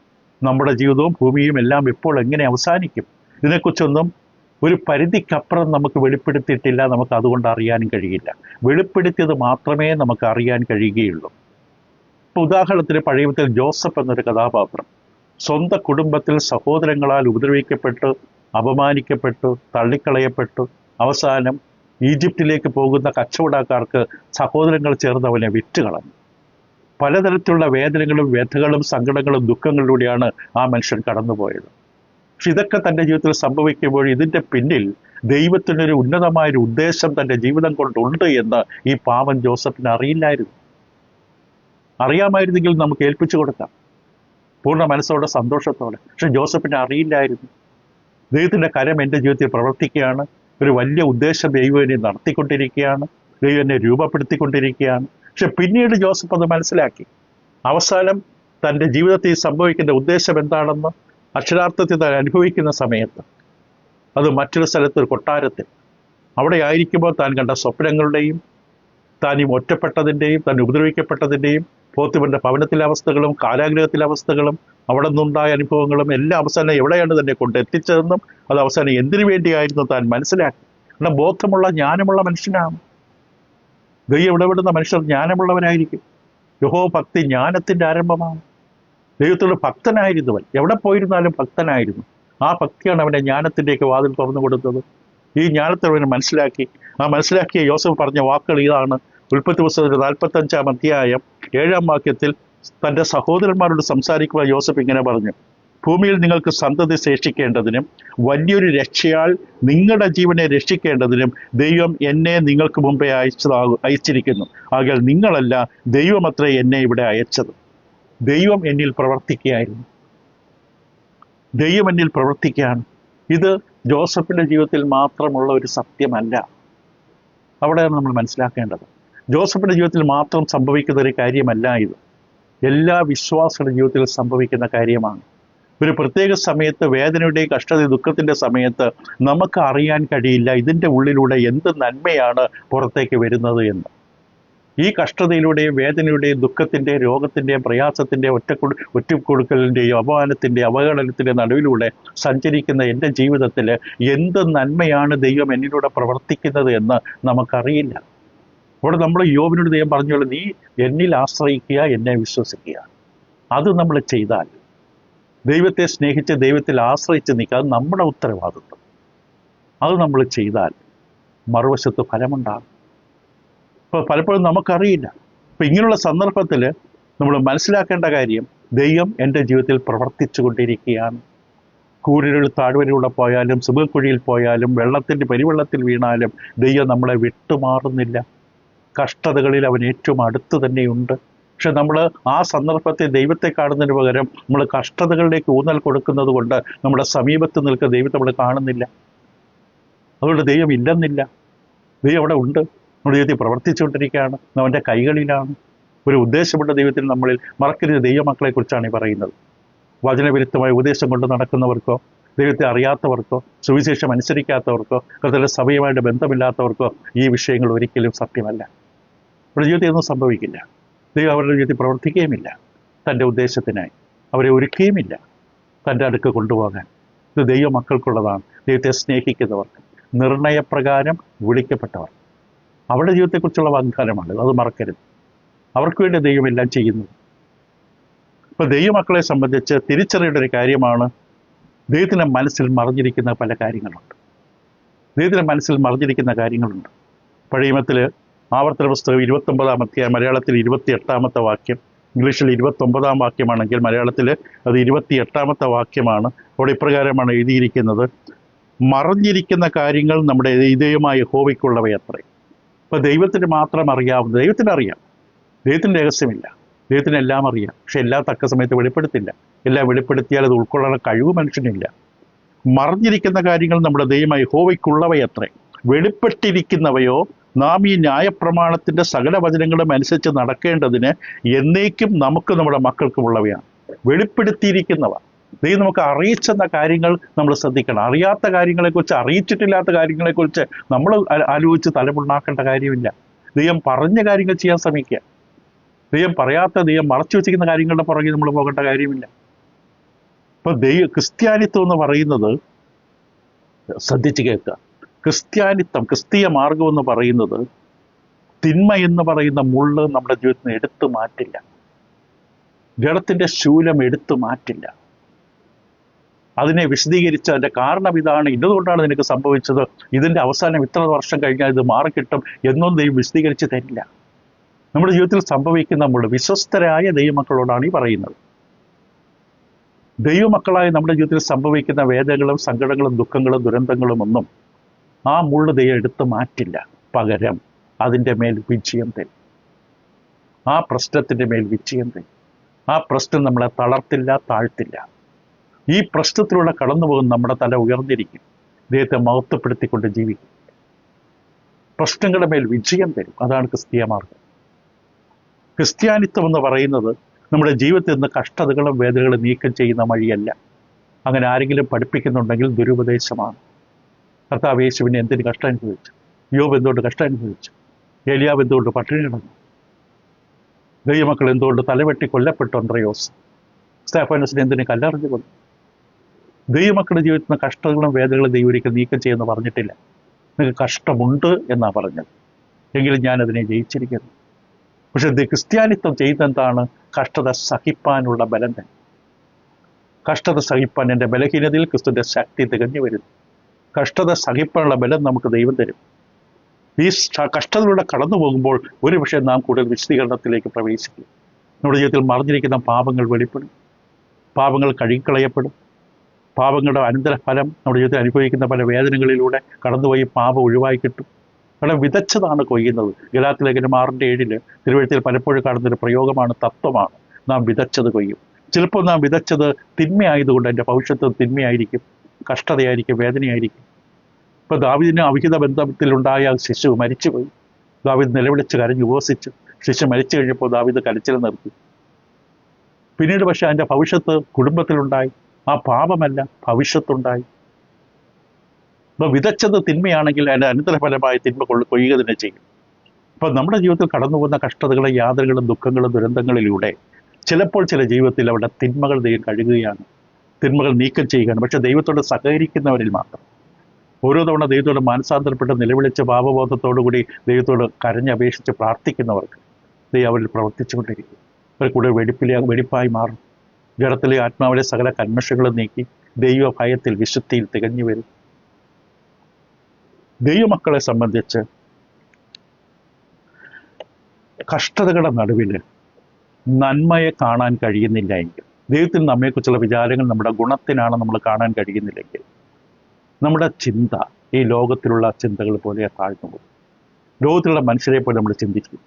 നമ്മുടെ ജീവിതവും ഭൂമിയും എല്ലാം ഇപ്പോൾ എങ്ങനെ അവസാനിക്കും, ഇതിനെക്കുറിച്ചൊന്നും ഒരു പരിധിക്കപ്പുറം നമുക്ക് വെളിപ്പെടുത്തിയിട്ടില്ല. നമുക്ക് അതുകൊണ്ട് അറിയാനും കഴിയില്ല. വെളിപ്പെടുത്തിയത് മാത്രമേ നമുക്ക് അറിയാൻ കഴിയുകയുള്ളൂ. ഇപ്പൊ ഉദാഹരണത്തിന് പഴയത്തിൽ ജോസഫ് എന്നൊരു കഥാപാത്രം സ്വന്തം കുടുംബത്തിൽ സഹോദരങ്ങളാൽ ഉപദ്രവിക്കപ്പെട്ടു, അപമാനിക്കപ്പെട്ടു, തള്ളിക്കളയപ്പെട്ടു. അവസാനം ഈജിപ്തിലേക്ക് പോകുന്ന കച്ചവടക്കാർക്ക് സഹോദരങ്ങൾ ചേർന്ന് അവനെ വിറ്റുകളഞ്ഞു. പലതരത്തിലുള്ള വേദനകളും വ്യഥകളും സങ്കടങ്ങളും ദുഃഖങ്ങളിലൂടെയാണ് ആ മനുഷ്യൻ കടന്നുപോയത്. പക്ഷെ ഇതൊക്കെ തൻ്റെ ജീവിതത്തിൽ സംഭവിക്കുമ്പോൾ ഇതിൻ്റെ പിന്നിൽ ദൈവത്തിനൊരു ഉന്നതമായൊരു ഉദ്ദേശം തൻ്റെ ജീവിതം കൊണ്ടുണ്ട് എന്ന് ഈ പാവൻ ജോസഫിന് അറിയില്ലായിരുന്നു. അറിയാമായിരുന്നെങ്കിൽ നമുക്ക് ഏൽപ്പിച്ചു കൊടുക്കാം പൂർണ്ണ മനസ്സോടെ, സന്തോഷത്തോടെ. പക്ഷെ ജോസഫിന് അറിയില്ലായിരുന്നു. ദൈവത്തിൻ്റെ കരം എൻ്റെ ജീവിതത്തിൽ പ്രവർത്തിക്കുകയാണ്, ഒരു വലിയ ഉദ്ദേശം ദൈവം എന്നെ നടത്തിക്കൊണ്ടിരിക്കുകയാണ്, ദൈവം എന്നെ രൂപപ്പെടുത്തിക്കൊണ്ടിരിക്കുകയാണ്. പക്ഷെ പിന്നീട് ജോസഫ് അത് മനസ്സിലാക്കി. അവസാനം തൻ്റെ ജീവിതത്തിൽ സംഭവിക്കേണ്ട ഉദ്ദേശം എന്താണെന്ന് അക്ഷരാർത്ഥത്തിൽ താൻ അനുഭവിക്കുന്ന സമയത്ത്, അത് മറ്റൊരു സ്ഥലത്ത്, ഒരു കൊട്ടാരത്തിൽ അവിടെ ആയിരിക്കുമ്പോൾ താൻ കണ്ട സ്വപ്നങ്ങളുടെയും താൻ ഈ ഒറ്റപ്പെട്ടതിൻ്റെയും താൻ ഉപദ്രവിക്കപ്പെട്ടതിൻ്റെയും പോത്തിവന്റെ ഭവനത്തിലെ അവസ്ഥകളും കാരാഗ്രഹത്തിലെ അവസ്ഥകളും അവിടെ നിന്നുണ്ടായ അനുഭവങ്ങളും എല്ലാം അവസാനം എവിടെയാണ് തന്നെ കൊണ്ടെത്തിച്ചതെന്നും അത് അവസാനം എന്തിനു വേണ്ടിയായിരുന്നു താൻ മനസ്സിലാക്കി. കാരണം ബോധമുള്ള ജ്ഞാനമുള്ള മനുഷ്യനാണ്. ദൈവം ഇടപെടുന്ന മനുഷ്യർ ജ്ഞാനമുള്ളവരായിരിക്കും. യഹോവ ഭക്തി ജ്ഞാനത്തിൻ്റെ ആരംഭമാണ്. ദൈവത്തോട് ഭക്തനായിരുന്നവൻ എവിടെ പോയിരുന്നാലും ഭക്തനായിരുന്നു. ആ ഭക്തിയാണ് അവൻ്റെ ജ്ഞാനത്തിൻ്റെയൊക്കെ വാതിൽ തുറന്നു കൊടുത്തത്. ഈ ജ്ഞാനത്തെ അവന് മനസ്സിലാക്കി. ആ മനസ്സിലാക്കിയ യോസഫ് പറഞ്ഞ വാക്കുകൾ ഇതാണ്. ഉൽപ്പത്തി പുസ്തകത്തിന്റെ 45-ാം അധ്യായം 7-ാം വാക്യത്തിൽ തൻ്റെ സഹോദരന്മാരോട് സംസാരിക്കുമ്പോൾ യോസഫ് ഇങ്ങനെ പറഞ്ഞു: ഭൂമിയിൽ നിങ്ങൾക്ക് സന്തതി ശേഷിക്കേണ്ടതിനും വലിയൊരു രക്ഷയാൽ നിങ്ങളുടെ ജീവനെ രക്ഷിക്കേണ്ടതിനും ദൈവം എന്നെ നിങ്ങൾക്ക് മുമ്പേ അയച്ചിരിക്കുന്നു. ആകയാൽ നിങ്ങളല്ല, ദൈവമത്രേ എന്നെ ഇവിടെ അയച്ചത്. ദൈവം എന്നിൽ പ്രവർത്തിക്കുകയായിരുന്നു. ദൈവം എന്നിൽ പ്രവർത്തിക്കുകയാണ്. ഇത് ജോസഫിൻ്റെ ജീവിതത്തിൽ മാത്രമുള്ള ഒരു സത്യമല്ല. അവിടെയാണ് നമ്മൾ മനസ്സിലാക്കേണ്ടത്. ജോസഫിൻ്റെ ജീവിതത്തിൽ മാത്രം സംഭവിക്കുന്ന ഒരു കാര്യമല്ല ഇത്. എല്ലാ വിശ്വാസികളുടെ ജീവിതത്തിൽ സംഭവിക്കുന്ന കാര്യമാണ്. ഒരു പ്രത്യേക സമയത്ത്, വേദനയുടെയും കഷ്ടത ദുഃഖത്തിൻ്റെ സമയത്ത് നമുക്ക് അറിയാൻ കഴിയില്ല ഇതിൻ്റെ ഉള്ളിലൂടെ എന്ത് നന്മയാണ് പുറത്തേക്ക് വരുന്നത് എന്ന്. ഈ കഷ്ടതയിലൂടെയും വേദനയുടെയും ദുഃഖത്തിൻ്റെയും രോഗത്തിൻ്റെയും പ്രയാസത്തിൻ്റെയും ഒറ്റക്കൊടുക്കലിൻ്റെയും അപമാനത്തിൻ്റെയും അവഹേളനത്തിൻ്റെയും നടുവിലൂടെ സഞ്ചരിക്കുന്ന എൻ്റെ ജീവിതത്തിൽ എന്ത് നന്മയാണ് ദൈവം എന്നിലൂടെ പ്രവർത്തിക്കുന്നത് എന്ന് നമുക്കറിയില്ല. അവിടെ നമ്മൾ യോബിനോട് ദൈവം പറഞ്ഞോളൂ, നീ എന്നിൽ ആശ്രയിക്കുക, എന്നെ വിശ്വസിക്കുക. അത് നമ്മൾ ചെയ്താൽ, ദൈവത്തെ സ്നേഹിച്ച് ദൈവത്തിൽ ആശ്രയിച്ച് നിൽക്കുക, അത് നമ്മുടെ ഉത്തരവാദിത്വം. അത് നമ്മൾ ചെയ്താൽ മറുവശത്ത് ഫലമുണ്ടാകും. ഇപ്പോൾ പലപ്പോഴും നമുക്കറിയില്ല. ഇപ്പം ഇങ്ങനെയുള്ള സന്ദർഭത്തിൽ നമ്മൾ മനസ്സിലാക്കേണ്ട കാര്യം, ദൈവം എൻ്റെ ജീവിതത്തിൽ പ്രവർത്തിച്ചു കൊണ്ടിരിക്കുകയാണ്. കൂരിരുൾ താഴ്വരയിലൂടെ പോയാലും സുഖക്കുഴിയിൽ പോയാലും വെള്ളത്തിൻ്റെ പെരുവെള്ളത്തിൽ വീണാലും ദൈവം നമ്മളെ വിട്ടുമാറുന്നില്ല. കഷ്ടതകളിൽ അവൻ ഏറ്റവും അടുത്ത് തന്നെയുണ്ട്. പക്ഷെ നമ്മൾ ആ സന്ദർഭത്തെ ദൈവത്തെ കാണുന്നതിന് പകരം നമ്മൾ കഷ്ടതകളിലേക്ക് ഊന്നൽ കൊടുക്കുന്നത് കൊണ്ട് നമ്മുടെ സമീപത്ത് നിൽക്കുന്ന ദൈവത്തെ നമ്മൾ കാണുന്നില്ല. അതുകൊണ്ട് ദൈവം ഇല്ലെന്നില്ല. ദൈവം അവിടെ ഉണ്ട്. നമ്മുടെ ജീവിതത്തിൽ പ്രവർത്തിച്ചുകൊണ്ടിരിക്കുകയാണ്. അവൻ്റെ കൈകളിലാണ്. ഒരു ഉദ്ദേശമുള്ള ദൈവത്തിൽ നമ്മളിൽ. മറക്കരുത്, ദൈവമക്കളെ കുറിച്ചാണ് ഈ പറയുന്നത്. വചനവിരുദ്ധമായ ഉപദേശം കൊണ്ട് നടക്കുന്നവർക്കോ, ദൈവത്തെ അറിയാത്തവർക്കോ, സുവിശേഷം അനുസരിക്കാത്തവർക്കോ, കർത്താവിന്റെ സഭയുമായിട്ട് ബന്ധമില്ലാത്തവർക്കോ ഈ വിഷയങ്ങൾ ഒരിക്കലും സത്യമല്ല. അവരുടെ ജീവിതത്തിൽ ഒന്നും സംഭവിക്കില്ല. ദൈവം അവരുടെ ജീവിതത്തിൽ പ്രവർത്തിക്കുകയുമില്ല. തൻ്റെ ഉദ്ദേശത്തിനായി അവരെ ഒരുക്കുകയുമില്ല തൻ്റെ അടുക്ക് കൊണ്ടുപോകാൻ. ഇത് ദൈവമക്കൾക്കുള്ളതാണ്. ദൈവത്തെ സ്നേഹിക്കുന്നവർക്ക്, നിർണയപ്രകാരം വിളിക്കപ്പെട്ടവർ. അവരുടെ ജീവിതത്തെക്കുറിച്ചുള്ള വാഗ്ദാനമാണ്. അത് മറക്കരുത്. അവർക്ക് വേണ്ടി ദൈവം എല്ലാം ചെയ്യുന്നത്. ഇപ്പോൾ ദൈവമക്കളെ സംബന്ധിച്ച് തിരിച്ചറിയേണ്ട ഒരു കാര്യമാണ്, ദൈവത്തിൻ്റെ മനസ്സിൽ മറിഞ്ഞിരിക്കുന്ന പല കാര്യങ്ങളുണ്ട്. ദൈവത്തിൻ്റെ മനസ്സിൽ മറിഞ്ഞിരിക്കുന്ന കാര്യങ്ങളുണ്ട്. പഴയ നിയമത്തിൽ ആവർത്തന പുസ്തകം 29-ാം അധ്യായം, മലയാളത്തിൽ 28-ാമത്തെ വാക്യം, ഇംഗ്ലീഷിൽ 29-ാം വാക്യമാണെങ്കിൽ മലയാളത്തിൽ അത് 28-ാമത്തെ വാക്യമാണ്. അവിടെ ഇപ്രകാരമാണ് എഴുതിയിരിക്കുന്നത്: മറിഞ്ഞിരിക്കുന്ന കാര്യങ്ങൾ നമ്മുടെ ദൈവമായ യഹോവയ്ക്കുള്ളവയത്രേ. ഇപ്പോൾ ദൈവത്തിന് മാത്രം അറിയാവുന്ന, ദൈവത്തിനറിയാം, ദൈവത്തിൻ്റെ രഹസ്യമില്ല, ദൈവത്തിനെല്ലാം അറിയാം. പക്ഷെ എല്ലാം തക്ക സമയത്ത് വെളിപ്പെടുത്തില്ല. എല്ലാം വെളിപ്പെടുത്തിയാൽ അത് ഉൾക്കൊള്ളാനുള്ള കഴിവ് മനുഷ്യനില്ല. മറിഞ്ഞിരിക്കുന്ന കാര്യങ്ങൾ നമ്മുടെ ദൈവമായ യഹോവയ്ക്കുള്ളവയത്രേ. വെളിപ്പെട്ടിരിക്കുന്നവയോ നാം ഈ ന്യായപ്രമാണത്തിൻ്റെ സകല വചനങ്ങളും അനുസരിച്ച് നടക്കേണ്ടതിന് എന്നേക്കും നമുക്ക് നമ്മുടെ മക്കൾക്കുമുള്ളവയാണ്. വെളിപ്പെടുത്തിയിരിക്കുന്നവ, ദൈവം നമുക്ക് അറിയിച്ചെന്ന കാര്യങ്ങൾ നമ്മൾ ശ്രദ്ധിക്കണം. അറിയാത്ത കാര്യങ്ങളെക്കുറിച്ച്, അറിയിച്ചിട്ടില്ലാത്ത കാര്യങ്ങളെക്കുറിച്ച് നമ്മൾ ആലോചിച്ച് തലമുണ്ടാക്കേണ്ട കാര്യമില്ല. ദൈവം പറഞ്ഞ കാര്യങ്ങൾ ചെയ്യാൻ ശ്രമിക്കുക. ദൈവം പറയാത്ത, ദൈവം മറച്ചു വെച്ചിരിക്കുന്ന കാര്യങ്ങളുടെ പുറകെ നമ്മൾ പോകേണ്ട കാര്യമില്ല. ഇപ്പൊ ക്രിസ്ത്യാനിത്വം എന്ന് പറയുന്നത്, ശ്രദ്ധിച്ച് കേൾക്കുക, ക്രിസ്ത്യാനിത്വം, ക്രിസ്തീയ മാർഗം എന്ന് പറയുന്നത് തിന്മ എന്ന് പറയുന്ന മുള്ള് നമ്മുടെ ജീവിതത്തിൽ നിന്ന് എടുത്തു മാറ്റില്ല. ജഡത്തിൻ്റെ ശൂലം എടുത്തു മാറ്റില്ല. അതിനെ വിശദീകരിച്ച് അതിൻ്റെ കാരണം ഇതാണ്, ഇന്നതുകൊണ്ടാണ് നിനക്ക് സംഭവിച്ചത്, ഇതിൻ്റെ അവസാനം ഇത്ര വർഷം കഴിഞ്ഞാൽ ഇത് മാറിക്കിട്ടും എന്നൊന്നും ദൈവം വിശദീകരിച്ച് തരില്ല. നമ്മുടെ ജീവിതത്തിൽ സംഭവിക്കുന്ന നമ്മൾ വിശ്വസ്തരായ ദൈവമക്കളോടാണ് ഈ പറയുന്നത്. ദൈവമക്കളായി നമ്മുടെ ജീവിതത്തിൽ സംഭവിക്കുന്ന വേദനകളും സങ്കടങ്ങളും ദുഃഖങ്ങളും ദുരന്തങ്ങളും ഒന്നും ആ മുള്ളു ദൈവം എടുത്തു മാറ്റില്ല. പകരം അതിൻ്റെ മേൽ വിജയം തരും. ആ പ്രശ്നത്തിൻ്റെ മേൽ വിജയം തരും. ആ പ്രശ്നം നമ്മളെ തളർത്തില്ല, താഴ്ത്തില്ല. ഈ പ്രശ്നത്തിലൂടെ കടന്നു പോകുന്ന നമ്മുടെ തല ഉയർന്നിരിക്കും. ദൈവത്തെ മഹത്വപ്പെടുത്തിക്കൊണ്ട് ജീവിക്കും. പ്രശ്നങ്ങളുടെ മേൽ വിജയം തരും. അതാണ് ക്രിസ്തീയ മാർഗം. ക്രിസ്ത്യാനിത്വം എന്ന് പറയുന്നത് നമ്മുടെ ജീവിതത്തിൽ നിന്ന് കഷ്ടതകളും വേദനകളും നീക്കം ചെയ്യുന്ന വഴിയല്ല. അങ്ങനെ ആരെങ്കിലും പഠിപ്പിക്കുന്നുണ്ടെങ്കിൽ ദുരുപദേശമാണ്. കർത്താവ് യേശുവിനെ എന്തിന് കഷ്ടം അനുഭവിച്ചു? യോബ് എന്തുകൊണ്ട് കഷ്ടം അനുഭവിച്ചു? ഏലിയാവ് എന്തുകൊണ്ട് പട്ടിണി കിടന്നു? ദൈവമക്കൾ എന്തുകൊണ്ട് തലവെട്ടി കൊല്ലപ്പെട്ടു? അന്ത്രയോസ്, സ്തെഫാനോസിനെ എന്തിന് കല്ലെറിഞ്ഞു കൊന്നു? ദൈവമക്കളുടെ ജീവിതത്തിൽ നിന്ന് കഷ്ടതകളും വേദനകളും ദൈവം ഒരിക്കൽ നീക്കം ചെയ്യുമെന്ന് പറഞ്ഞിട്ടില്ല. നിങ്ങൾക്ക് കഷ്ടമുണ്ട് എന്നാണ് പറഞ്ഞത്. എങ്കിലും ഞാനതിനെ ജയിച്ചിരിക്കുന്നു. പക്ഷെ ക്രിസ്ത്യാനിത്വം ചെയ്യുന്നതെന്താണ്? കഷ്ടത സഹിപ്പാനുള്ള ബലം തന്നെ. കഷ്ടത സഹിപ്പാൻ എൻ്റെ ബലഹീനതയിൽ ക്രിസ്തുവിൻ്റെ ശക്തി തികഞ്ഞു വരുന്നു. കഷ്ടത സഹിപ്പാനുള്ള ബലം നമുക്ക് ദൈവം തരും. ഈ കഷ്ടതയിലൂടെ കടന്നു പോകുമ്പോൾ ഒരുപക്ഷെ നാം കൂടുതൽ വിശദീകരണത്തിലേക്ക് പ്രവേശിക്കും. നമ്മുടെ ജീവിതത്തിൽ മറിഞ്ഞിരിക്കുന്ന പാപങ്ങൾ വെളിപ്പെടും. പാപങ്ങൾ കഴുകിക്കളയപ്പെടും. പാപങ്ങളുടെ അനന്തരഫലം നമ്മുടെ ജീവിതത്തിൽ അനുഭവിക്കുന്ന പല വേദനകളിലൂടെ കടന്നുപോയി പാപം ഒഴിവായി കിട്ടും. കാരണം വിതച്ചതാണ് കൊയ്യുന്നത്. ഗലാത്യലേഖനം 6:7 തിരുവഴുത്തിൽ പലപ്പോഴും കാണുന്നൊരു പ്രയോഗമാണ്, തത്വമാണ്. നാം വിതച്ചത് കൊയ്യും. ചിലപ്പോൾ നാം വിതച്ചത് തിന്മയായതുകൊണ്ട് എൻ്റെ ഭവിഷ്യത്ത് തിന്മയായിരിക്കും, കഷ്ടതയായിരിക്കും, വേദനയായിരിക്കും. ഇപ്പോൾ ദാവീദിന് അവിഹിത ബന്ധത്തിലുണ്ടായ ശിശു മരിച്ചുപോയി. ദാവീദ് നിലവിളിച്ച് കരഞ്ഞ് ഉപവസിച്ചു. ശിശു മരിച്ചു കഴിഞ്ഞപ്പോൾ ദാവീദ് കരച്ചിൽ നിർത്തി. പിന്നീട് പക്ഷെ അതിൻ്റെ ഭവിഷ്യത്ത് കുടുംബത്തിലുണ്ടായി. ആ പാപമല്ല, ഭവിഷ്യത്തുണ്ടായി. അപ്പോൾ വിതച്ചത് തിന്മയാണെങ്കിൽ അതിൻ്റെ അനന്തരഫലമായ തിന്മ കൊയ്യുക തന്നെ ചെയ്യും. അപ്പം നമ്മുടെ ജീവിതത്തിൽ കടന്നു പോകുന്ന കഷ്ടതകളും യാതനകളും ദുഃഖങ്ങളും ദുരന്തങ്ങളിലൂടെ ചിലപ്പോൾ ചില ജീവിതത്തിൽ അവിടെ തിന്മകൾ ദൈവം കഴുകുകയാണ്, തിന്മകൾ നീക്കം ചെയ്യുകയാണ്. പക്ഷെ ദൈവത്തോട് സഹകരിക്കുന്നവരിൽ മാത്രം. ഓരോ തവണ ദൈവത്തോട് മാനസാന്തരപ്പെട്ട് നിലവിളിച്ച് പാപബോധത്തോടുകൂടി ദൈവത്തോട് കരഞ്ഞപേക്ഷിച്ച് പ്രാർത്ഥിക്കുന്നവർക്ക് ദൈവം അവരിൽ പ്രവർത്തിച്ചുകൊണ്ടിരിക്കും. അവർ കൂടുതൽ വെടിപ്പായി മാറും. ജഡത്തിലെ ആത്മാവിലെ സകല കന്മഷങ്ങളും നീക്കി ദൈവ ഭയത്തിൽ വിശുദ്ധിയിൽ തികഞ്ഞു വരും. ദൈവമക്കളെ സംബന്ധിച്ച് കഷ്ടതകളുടെ നടുവിൽ നന്മയെ കാണാൻ കഴിയുന്നില്ല എങ്കിൽ, ദൈവത്തിന് നമ്മെക്കുറിച്ചുള്ള വിചാരങ്ങൾ നമ്മുടെ ഗുണത്തിനാണ് നമ്മൾ കാണാൻ കഴിയുന്നില്ലെങ്കിൽ, നമ്മുടെ ചിന്ത ഈ ലോകത്തിലുള്ള ചിന്തകൾ പോലെ താഴ്ന്നു പോകും. ലോകത്തിലുള്ള മനുഷ്യരെ പോലെ നമ്മൾ ചിന്തിക്കും.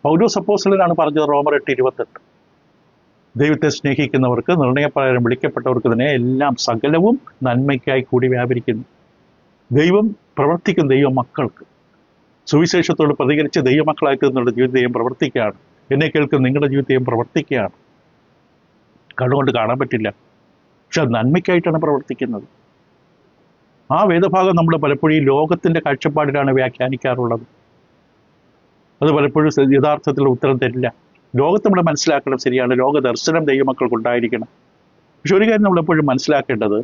പൗലോസ് അപ്പോസ്തലനാണ് പറഞ്ഞത്, റോമർ 8:28, ദൈവത്തെ സ്നേഹിക്കുന്നവർക്ക് നിർണയപ്രകാരം വിളിക്കപ്പെട്ടവർക്ക് തന്നെ എല്ലാം സകലവും നന്മയ്ക്കായി കൂടി വ്യാപരിക്കുന്നു. ദൈവം പ്രവർത്തിക്കും. ദൈവ മക്കൾക്ക് സുവിശേഷത്തോട് പ്രതികരിച്ച് ദൈവമക്കളായി തീർന്നുള്ള ജീവിതത്തെയും പ്രവർത്തിക്കുകയാണ്. എന്നെ കേൾക്കുന്ന നിങ്ങളുടെ ജീവിതത്തെയും പ്രവർത്തിക്കുകയാണ്. കണ്ണുകൊണ്ട് കാണാൻ പറ്റില്ല, പക്ഷെ അത് നന്മയ്ക്കായിട്ടാണ് പ്രവർത്തിക്കുന്നത്. ആ വേദഭാഗം നമ്മൾ പലപ്പോഴും ഈ ലോകത്തിൻ്റെ കാഴ്ചപ്പാടിലാണ് വ്യാഖ്യാനിക്കാറുള്ളത്. അത് പലപ്പോഴും യഥാർത്ഥത്തിലുള്ള ഉത്തരം തരില്ല. ലോകത്ത് നമ്മൾ മനസ്സിലാക്കണം, ശരിയാണ്, ലോക ദർശനം ദൈവമക്കൾക്കുണ്ടായിരിക്കണം. പക്ഷെ ഒരു കാര്യം നമ്മളെപ്പോഴും മനസ്സിലാക്കേണ്ടത്,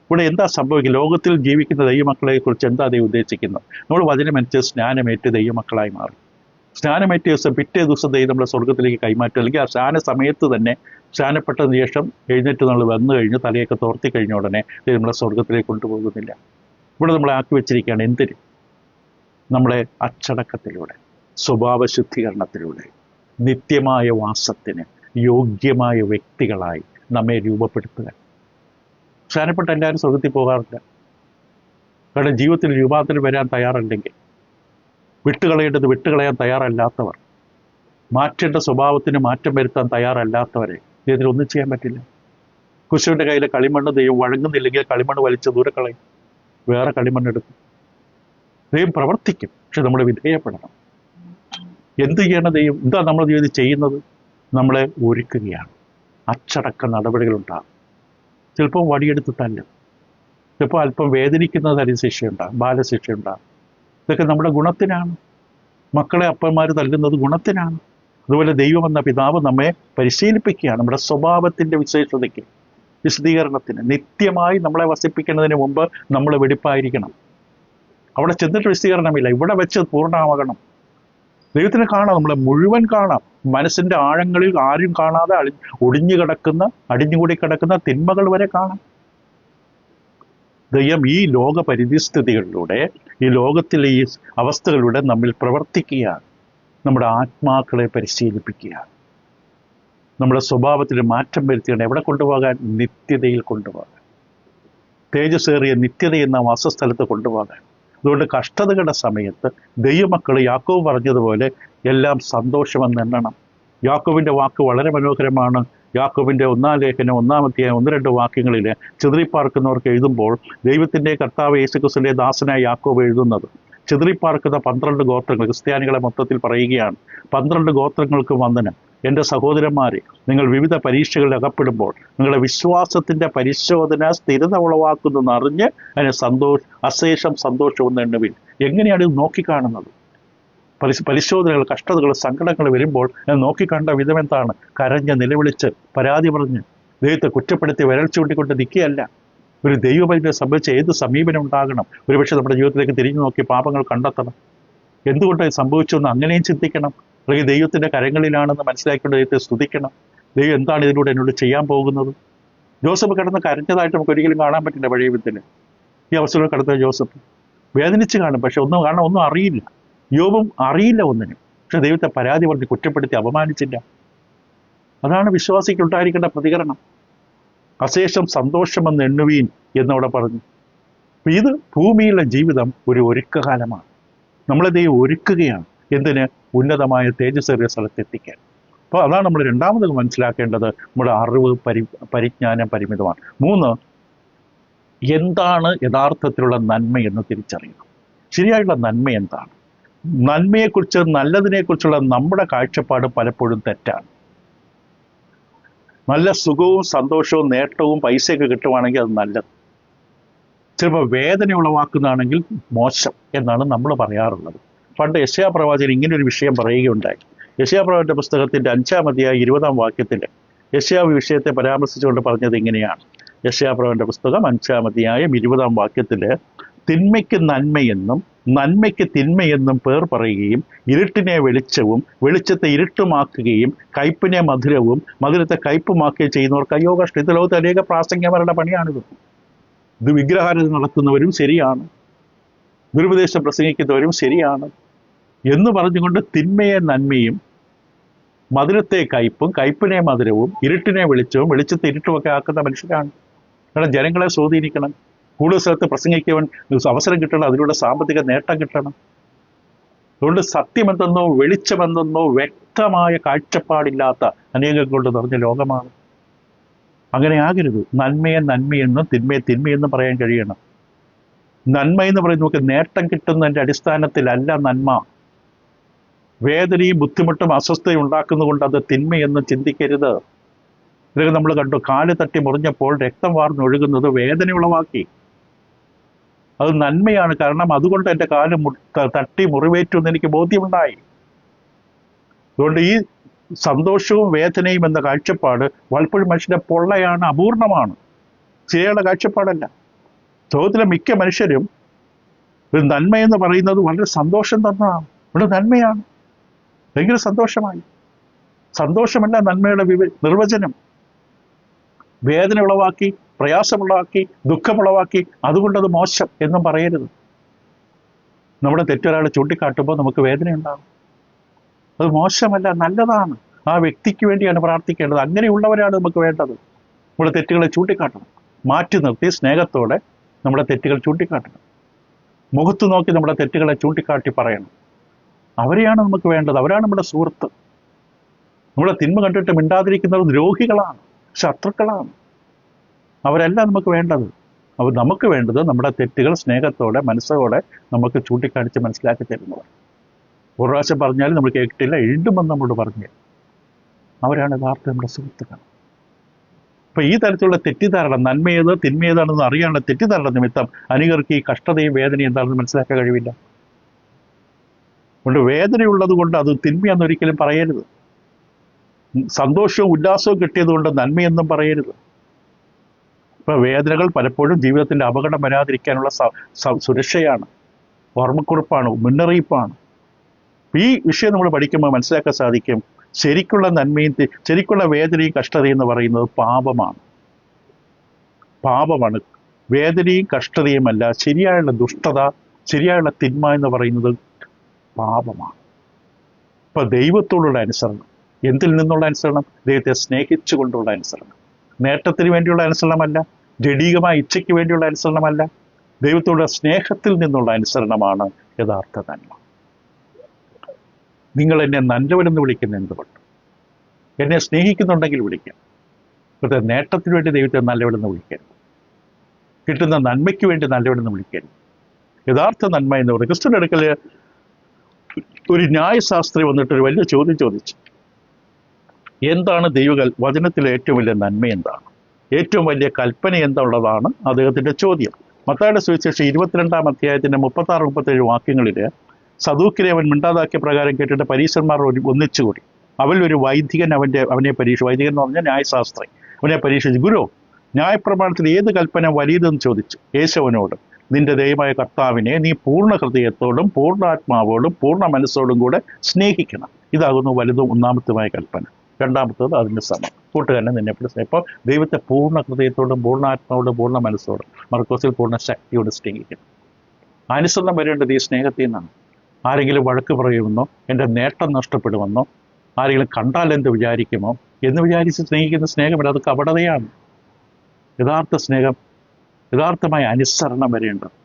ഇവിടെ എന്താ സംഭവിക്കുക, ലോകത്തിൽ ജീവിക്കുന്ന ദൈവമക്കളെ കുറിച്ച് എന്താ ദൈവം ഉദ്ദേശിക്കുന്നത്? നമ്മൾ വചനമനുസരിച്ച് സ്നാനമേറ്റ് ദൈവമക്കളായി മാറും. സ്നാനമേറ്റ ദിവസം പിറ്റേ ദിവസം ദൈവം നമ്മളെ സ്വർഗത്തിലേക്ക് കൈമാറ്റും. അല്ലെങ്കിൽ ആ സ്നാന സമയത്ത് തന്നെ, സ്നാനപ്പെട്ടതിന് ശേഷം എഴുന്നേറ്റ് നമ്മൾ വന്നു കഴിഞ്ഞ് തലയൊക്കെ തോർത്തി കഴിഞ്ഞ ഉടനെ ദൈവം നമ്മളെ സ്വർഗത്തിലേക്ക് കൊണ്ടുപോകുന്നില്ല. ഇവിടെ നമ്മളെ ആക്കി വെച്ചിരിക്കുകയാണ്. എന്തിന്? നമ്മളെ അച്ചടക്കത്തിലൂടെ, സ്വഭാവ ശുദ്ധീകരണത്തിലൂടെ, നിത്യമായ വാസത്തിന് യോഗ്യമായ വ്യക്തികളായി നമ്മെ രൂപപ്പെടുത്തുക. സ്നാനപ്പെട്ട എല്ലാവരും സ്വർഗത്തിൽ പോകാറില്ല. കാരണം ജീവിതത്തിൽ രൂപാന്തരം വരാൻ തയ്യാറല്ലെങ്കിൽ, വിട്ടുകളയേണ്ടത് വിട്ടുകളയാൻ തയ്യാറല്ലാത്തവർ, മാറ്റേണ്ട സ്വഭാവത്തിന് മാറ്റം വരുത്താൻ തയ്യാറല്ലാത്തവരെ ഇതിലൊന്നും ചെയ്യാൻ പറ്റില്ല. കുശുവിൻ്റെ കയ്യിലെ കളിമണ്ണ് ദൈവം വഴങ്ങുന്നില്ലെങ്കിൽ കളിമണ്ണ് വലിച്ച് ദൂരെ കളയും, വേറെ കളിമണ്ണെടുക്കും. ദൈവം പ്രവർത്തിക്കും, പക്ഷെ നമ്മൾ വിധേയപ്പെടണം. എന്ത് ചെയ്യണം ദൈവം? എന്താ നമ്മുടെ ജീവിതത്തിൽ ചെയ്യുന്നത്? നമ്മളെ ഒരുക്കുകയാണ്. അച്ചടക്ക നടപടികളുണ്ടാകും. ചിലപ്പോൾ വടിയെടുത്ത് തല്ലും, ചിലപ്പോൾ അല്പം വേദനിക്കുന്നതരി ശിക്ഷയുണ്ടാകും, ബാലശിക്ഷയുണ്ടാകും. ഇതൊക്കെ നമ്മുടെ ഗുണത്തിനാണ്. മക്കളെ അപ്പന്മാർ തല്ലുന്നത് ഗുണത്തിനാണ്. അതുപോലെ ദൈവം എന്ന പിതാവ് നമ്മെ പരിശീലിപ്പിക്കുകയാണ് നമ്മുടെ സ്വഭാവത്തിൻ്റെ വിശേഷതയ്ക്ക്, വിശദീകരണത്തിന്. നിത്യമായി നമ്മളെ വസിപ്പിക്കുന്നതിന് മുമ്പ് നമ്മൾ വെടിപ്പായിരിക്കണം. അവിടെ ചെന്നിട്ട് വിശദീകരണമില്ല, ഇവിടെ വെച്ച് പൂർണ്ണമാകണം. ദൈവത്തിനെ കാണാം, നമ്മളെ മുഴുവൻ കാണാം. മനസ്സിന്റെ ആഴങ്ങളിൽ ആരും കാണാതെ ഒടിഞ്ഞു കിടക്കുന്ന, അടിഞ്ഞുകൂടി കിടക്കുന്ന തിന്മകൾ വരെ കാണാം. ദൈവം ഈ ലോക പരിതസ്ഥിതികളിലൂടെ, ഈ ലോകത്തിലെ ഈ അവസ്ഥകളിലൂടെ നമ്മിൽ പ്രവർത്തിക്കുകയാണ്. നമ്മുടെ ആത്മാക്കളെ പരിശീലിപ്പിക്കുകയാണ്. നമ്മുടെ സ്വഭാവത്തിൽ മാറ്റം വരുത്തിയാണ്. എവിടെ കൊണ്ടുപോകാൻ? നിത്യതയിൽ കൊണ്ടുപോകാൻ, തേജസ്സേറിയ നിത്യത എന്ന വാസസ്ഥലത്ത് കൊണ്ടുപോകാൻ. അതുകൊണ്ട് കഷ്ടതകളുടെ സമയത്ത് ദൈവമക്കൾ യാക്കോബ് പറഞ്ഞതുപോലെ എല്ലാം സന്തോഷമെന്ന് എണ്ണണം. യാക്കോബിൻ്റെ വാക്ക് വളരെ മനോഹരമാണ്. യാക്കോബിൻ്റെ 1-ാം ലേഖനം 1-ാം അധ്യായം 1-2 വാക്യങ്ങളിൽ ചിതറിപ്പാർക്കുന്നവർക്ക് എഴുതുമ്പോൾ ദൈവത്തിൻ്റെ കർത്താവ് യേശുക്രിസ്തുവിന്റെ ദാസനായ യാക്കോബ് എഴുതുന്നത്, ചിതറിപ്പാർക്കുന്ന 12 ഗോത്രങ്ങൾ, ക്രിസ്ത്യാനികളെ മൊത്തത്തിൽ പറയുകയാണ്. 12 ഗോത്രങ്ങൾക്ക് വന്ദനം. എൻ്റെ സഹോദരന്മാരെ, നിങ്ങൾ വിവിധ പരീക്ഷകളിൽ അകപ്പെടുമ്പോൾ നിങ്ങളുടെ വിശ്വാസത്തിൻ്റെ പരിശോധന സ്ഥിരത ഉളവാക്കുന്നെന്ന് അറിഞ്ഞ് അതിന് അശേഷം സന്തോഷമെന്ന് എണ്ണുവിൻ. എങ്ങനെയാണ് ഇത് നോക്കിക്കാണുന്നത്? പരിശോധനകൾ, കഷ്ടതകൾ, സങ്കടങ്ങൾ വരുമ്പോൾ നോക്കിക്കണ്ട വിധം എന്താണ്? കരഞ്ഞ് നിലവിളിച്ച് പരാതി പറഞ്ഞ് ദൈവത്തെ കുറ്റപ്പെടുത്തി വിരൽ ചൂണ്ടിക്കൊണ്ട് നിൽക്കുകയല്ല. ഒരു ദൈവബലിനെ സംബന്ധിച്ച് ഏത് സമീപനം ഉണ്ടാകണം? ഒരുപക്ഷെ നമ്മുടെ ജീവിതത്തിലേക്ക് തിരിഞ്ഞു നോക്കി പാപങ്ങൾ കണ്ടെത്തണം. എന്തുകൊണ്ട് സംഭവിച്ചു എന്ന് അങ്ങനെയും ചിന്തിക്കണം. അല്ലെങ്കിൽ ദൈവത്തിൻ്റെ കരങ്ങളിലാണെന്ന് മനസ്സിലാക്കിക്കൊണ്ട് ദൈവത്തെ സ്തുതിക്കണം. ദൈവം എന്താണ് ഇതിലൂടെ എന്നോട് ചെയ്യാൻ പോകുന്നത്? ജോസഫ് കിടന്ന് കരഞ്ഞതായിട്ട് നമുക്ക് ഒരിക്കലും കാണാൻ പറ്റില്ല പഴയ വിധത്തിൽ. ഈ അവസരം കിടന്ന ജോസഫ് വേദനിച്ച് കാണും, പക്ഷെ ഒന്നും അറിയില്ല. യോബും അറിയില്ല ഒന്നിനും. പക്ഷെ ദൈവത്തെ പരാതി പറഞ്ഞ് കുറ്റപ്പെടുത്തി അപമാനിച്ചില്ല. അതാണ് വിശ്വാസിക്ക് ഉണ്ടായിരിക്കേണ്ട പ്രതികരണം. അശേഷം സന്തോഷമെന്ന് എണ്ണുവീൻ എന്നവിടെ പറഞ്ഞു. അപ്പൊ ഇത് ഭൂമിയിലെ ജീവിതം ഒരു ഒരുക്കകാലമാണ്. നമ്മളെ ദൈവം ഒരുക്കുകയാണ്. എന്തിന്? ഉന്നതമായ തേജസ്സേറിയ സ്ഥലത്തെത്തിക്കാൻ. അപ്പോൾ അതാണ് നമ്മൾ രണ്ടാമത് മനസ്സിലാക്കേണ്ടത്. നമ്മുടെ അറിവ്, പരിജ്ഞാനം പരിമിതമാണ്. 3, എന്താണ് യഥാർത്ഥത്തിലുള്ള നന്മ എന്ന് തിരിച്ചറിയണം. ശരിയായിട്ടുള്ള നന്മ എന്താണ്? നന്മയെക്കുറിച്ച്, നല്ലതിനെക്കുറിച്ചുള്ള നമ്മുടെ കാഴ്ചപ്പാട് പലപ്പോഴും തെറ്റാണ്. നല്ല സുഖവും സന്തോഷവും നേട്ടവും പൈസയൊക്കെ കിട്ടുവാണെങ്കിൽ അത് നല്ലത്. ചിലപ്പോൾ വേദന ഉളവാക്കുന്നതാണെങ്കിൽ മോശം എന്നാണ് നമ്മൾ പറയാറുള്ളത്. പണ്ട് യെശയ്യാ പ്രവാചകൻ ഇങ്ങനെ ഒരു വിഷയം പറയുകയുണ്ടായി. യെശയ്യാ പ്രവാചകന്റെ പുസ്തകത്തിന്റെ 5-ാം അധ്യായം 20-ാം വാക്യത്തിൽ യെശയ്യാ വിഷയത്തെ പരാമർശിച്ചുകൊണ്ട് പറഞ്ഞത് ഇങ്ങനെയാണ്. യെശയ്യാ പ്രവാചകന്റെ പുസ്തകം 5-ാം അധ്യായം 20-ാം വാക്യത്തിൽ, തിന്മയ്ക്ക് നന്മയെന്നും നന്മയ്ക്ക് തിന്മയെന്നും പേർ പറയുകയും ഇരുട്ടിനെ വെളിച്ചവും വെളിച്ചത്തെ ഇരുട്ടുമാക്കുകയും കയ്പിനെ മധുരവും മധുരത്തെ കയ്പുമാക്കുകയും ചെയ്യുന്നവർക്ക് അയ്യോ കഷ്ടം. ഇത് ലോകത്ത് അനേക പ്രാസംഗികന്മാരുടെ പണിയാണിത്. ഇത് വിഗ്രഹാരാധന നടത്തുന്നവരും ശരിയാണ്, ദുരുപദേശം പ്രസംഗിക്കുന്നവരും ശരിയാണ് എന്ന് പറഞ്ഞുകൊണ്ട് തിന്മയെ നന്മയും മധുരത്തെ കയ്പും കയ്പിനെ മധുരവും ഇരുട്ടിനെ വെളിച്ചവും വെളിച്ചത്തെ ഇരുട്ടുമൊക്കെ ആക്കുന്ന മനുഷ്യരാണ്. കാരണം ജനങ്ങളെ സ്വാധീനിക്കണം, കൂടുതൽ സ്ഥലത്ത് പ്രസംഗിക്കുവാൻ അവസരം കിട്ടണം, അതിലൂടെ സാമ്പത്തിക നേട്ടം കിട്ടണം. അതുകൊണ്ട് സത്യമെന്തെന്നോ വെളിച്ചമെന്തെന്നോ വ്യക്തമായ കാഴ്ചപ്പാടില്ലാത്ത അനേകം കൊണ്ട് നിറഞ്ഞ ലോകമാണ്. അങ്ങനെ ആകരുത്. നന്മയെ നന്മയെന്നും തിന്മയെ തിന്മയെന്നും പറയാൻ കഴിയണം. നന്മ എന്ന് പറയുന്നത് നമുക്ക് നേട്ടം കിട്ടുന്നതിൻ്റെ അടിസ്ഥാനത്തിലല്ല നന്മ. വേദനയും ബുദ്ധിമുട്ടും അസ്വസ്ഥയും ഉണ്ടാക്കുന്നതുകൊണ്ട് അത് തിന്മയെന്ന് ചിന്തിക്കരുത്. ഇതൊക്കെ നമ്മൾ കണ്ടു. കാല് തട്ടി മുറിഞ്ഞപ്പോൾ രക്തം വാർന്നൊഴുകുന്നത് വേദന ഉളവാക്കി. അത് നന്മയാണ്. കാരണം അതുകൊണ്ട് എൻ്റെ കാല് തട്ടി മുറിവേറ്റു എന്ന് എനിക്ക് ബോധ്യമുണ്ടായി. അതുകൊണ്ട് ഈ സന്തോഷവും വേദനയും എന്ന കാഴ്ചപ്പാട് പലപ്പോഴും മനുഷ്യന്റെ പൊള്ളയാണ്, അപൂർണമാണ്, ശരിയുള്ള കാഴ്ചപ്പാടല്ല. ലോകത്തിലെ മിക്ക മനുഷ്യരും ഒരു നന്മയെന്ന് പറയുന്നത് വളരെ സന്തോഷം തന്നതാണ്. ഇവിടെ നന്മയാണ്, ഭയങ്കര സന്തോഷമായി. സന്തോഷമല്ല നന്മയുടെ നിർവചനം. വേദന ഉളവാക്കി, പ്രയാസമുളവാക്കി, ദുഃഖമുളവാക്കി, അതുകൊണ്ടത് മോശം എന്നും പറയരുത്. നമ്മുടെ തെറ്റൊരാൾ ചൂണ്ടിക്കാട്ടുമ്പോൾ നമുക്ക് വേദനയുണ്ടാകും. അത് മോശമല്ല, നല്ലതാണ്. ആ വ്യക്തിക്ക് വേണ്ടിയാണ് പ്രാർത്ഥിക്കേണ്ടത്. അങ്ങനെയുള്ളവരാണ് നമുക്ക് വേണ്ടത്. നമ്മുടെ തെറ്റുകളെ ചൂണ്ടിക്കാട്ടണം, മാറ്റി നിർത്തി സ്നേഹത്തോടെ നമ്മുടെ തെറ്റുകൾ ചൂണ്ടിക്കാട്ടണം, മുഖത്ത് നോക്കി നമ്മുടെ തെറ്റുകളെ ചൂണ്ടിക്കാട്ടി പറയണം. അവരെയാണ് നമുക്ക് വേണ്ടത്. അവരാണ് നമ്മുടെ സുഹൃത്ത്. നമ്മുടെ തിന്മ കണ്ടിട്ട് മിണ്ടാതിരിക്കുന്നവർ ദ്രോഹികളാണ്, ശത്രുക്കളാണ്. അവരല്ല നമുക്ക് വേണ്ടത്. നമുക്ക് വേണ്ടത് നമ്മുടെ തെറ്റുകൾ സ്നേഹത്തോടെ മനസ്സോടെ നമുക്ക് ചൂണ്ടിക്കാണിച്ച് മനസ്സിലാക്കി തരുന്നവർ. ഒരു പ്രാവശ്യം പറഞ്ഞാലും നമ്മൾ കേട്ടിട്ടില്ല, എഴുതുമെന്ന് നമ്മോട് പറഞ്ഞു. അവരാണ് യഥാർത്ഥ നമ്മുടെ സുഹൃത്തുക്കൾ. അപ്പൊ ഈ തരത്തിലുള്ള തെറ്റിദ്ധാരണ, നന്മയേത് തിന്മയേതാണെന്ന് അറിയാനുള്ള തെറ്റിദ്ധാരണ നിമിത്തം അനേകർക്ക് ഈ കഷ്ടതയും വേദനയും എന്താണെന്ന് മനസ്സിലാക്കാൻ കഴിവില്ല. അതുകൊണ്ട് വേദനയുള്ളത് കൊണ്ട് അത് തിന്മയെന്നൊരിക്കലും പറയരുത്. സന്തോഷവും ഉല്ലാസവും കിട്ടിയത് കൊണ്ട് നന്മയെന്നും പറയരുത്. ഇപ്പൊ വേദനകൾ പലപ്പോഴും ജീവിതത്തിന്റെ അപകടം വരാതിരിക്കാനുള്ള സുരക്ഷയാണ്, ഓർമ്മക്കുറിപ്പാണ്, മുന്നറിയിപ്പാണ്. ഈ വിഷയം നമ്മൾ പഠിക്കുമ്പോൾ മനസ്സിലാക്കാൻ സാധിക്കും, ശരിക്കുള്ള നന്മയും ശരിക്കുള്ള വേദനയും കഷ്ടതയും എന്ന് പറയുന്നത് പാപമാണ്. പാപമാണ്. വേദനയും കഷ്ടതയുമല്ല, ശരിയായുള്ള ദുഷ്ടത, ശരിയായുള്ള തിന്മ എന്ന് പറയുന്നത് പാപമാണ്. ഇപ്പൊ ദൈവത്തോടുള്ള അനുസരണം, എന്തിൽ നിന്നുള്ള അനുസരണം? ദൈവത്തെ സ്നേഹിച്ചുകൊണ്ടുള്ള അനുസരണം. നേട്ടത്തിന് വേണ്ടിയുള്ള അനുസരണമല്ല, ജഡീകമായ ഇച്ഛയ്ക്ക് വേണ്ടിയുള്ള അനുസരണമല്ല, ദൈവത്തോടുള്ള സ്നേഹത്തിൽ നിന്നുള്ള അനുസരണമാണ് യഥാർത്ഥ നന്മ. നിങ്ങൾ എന്നെ നല്ലവനെന്ന് വിളിക്കുന്ന എന്തുകൊണ്ട്? എന്നെ സ്നേഹിക്കുന്നുണ്ടെങ്കിൽ വിളിക്കാം. പക്ഷേ നേട്ടത്തിന് വേണ്ടി ദൈവത്തെ നല്ലവനെന്ന് വിളിക്കരുത്. കിട്ടുന്ന നന്മയ്ക്ക് വേണ്ടി നല്ലവനെന്ന് വിളിക്കരുത്. യഥാർത്ഥ നന്മ എന്ന് പറയുന്നത്, ക്രിസ്തുവിന്റെ അടുക്കൽ ഒരു ന്യായശാസ്ത്രി വന്നിട്ട് ഒരു വലിയ ചോദ്യം ചോദിച്ചു. എന്താണ് വചനത്തിലെ ഏറ്റവും വലിയ നന്മ എന്താണ്? ഏറ്റവും വലിയ കൽപ്പന എന്തുള്ളതാണ് അദ്ദേഹത്തിന്റെ ചോദ്യം. മത്തായിയുടെ സുവിശേഷം 22-ാം അധ്യായത്തിന്റെ 36-37 വാക്യങ്ങളിൽ സദൂക്കിനെ അവൻ മിണ്ടാതാക്കിയ പ്രകാരം കേട്ടിട്ട് പരീശന്മാർ ഒന്നിച്ചുകൂടി. ഒരു വൈദികൻ അവനെ പരീക്ഷ, വൈദികൻ എന്ന് പറഞ്ഞാൽ ന്യായശാസ്ത്രി, അവനെ പരീക്ഷിച്ചു. ഗുരു, ന്യായപ്രമാണത്തിൽ ഏത് കൽപ്പന വലിയതെന്ന് ചോദിച്ചു. യേശുവിനോട്, നിന്റെ ദൈവമായ കർത്താവിനെ നീ പൂർണ്ണ ഹൃദയത്തോടും പൂർണ്ണാത്മാവോടും പൂർണ്ണ മനസ്സോടും കൂടെ സ്നേഹിക്കണം. ഇതാകുന്നു വലുതും ഒന്നാമത്തുമായ കൽപ്പന. രണ്ടാമത്തത് അതിന് സമം, കൂട്ടുകാരനെ നിന്നെ സ്നേഹിക്കും. ഇപ്പോൾ ദൈവത്തെ പൂർണ്ണ ഹൃദയത്തോടും പൂർണ്ണാത്മാവോടും പൂർണ്ണ മനസ്സോടും, മർക്കോസിൽ പൂർണ്ണ ശക്തിയോട് സ്നേഹിക്കണം. അനുസരണം വരേണ്ടത് ഈ സ്നേഹത്തിൽ നിന്നാണ്. ആരെങ്കിലും വഴക്ക് പറയുമെന്നോ, എൻ്റെ നേട്ടം നഷ്ടപ്പെടുമെന്നോ, ആരെങ്കിലും കണ്ടാൽ എന്ത് വിചാരിക്കുമോ എന്ന് വിചാരിച്ച് സ്നേഹിക്കുന്ന സ്നേഹമില്ല, അത് കപടതയാണ്. യഥാർത്ഥ സ്നേഹം, യഥാർത്ഥമായ അനുസരണം വരേണ്ടത്,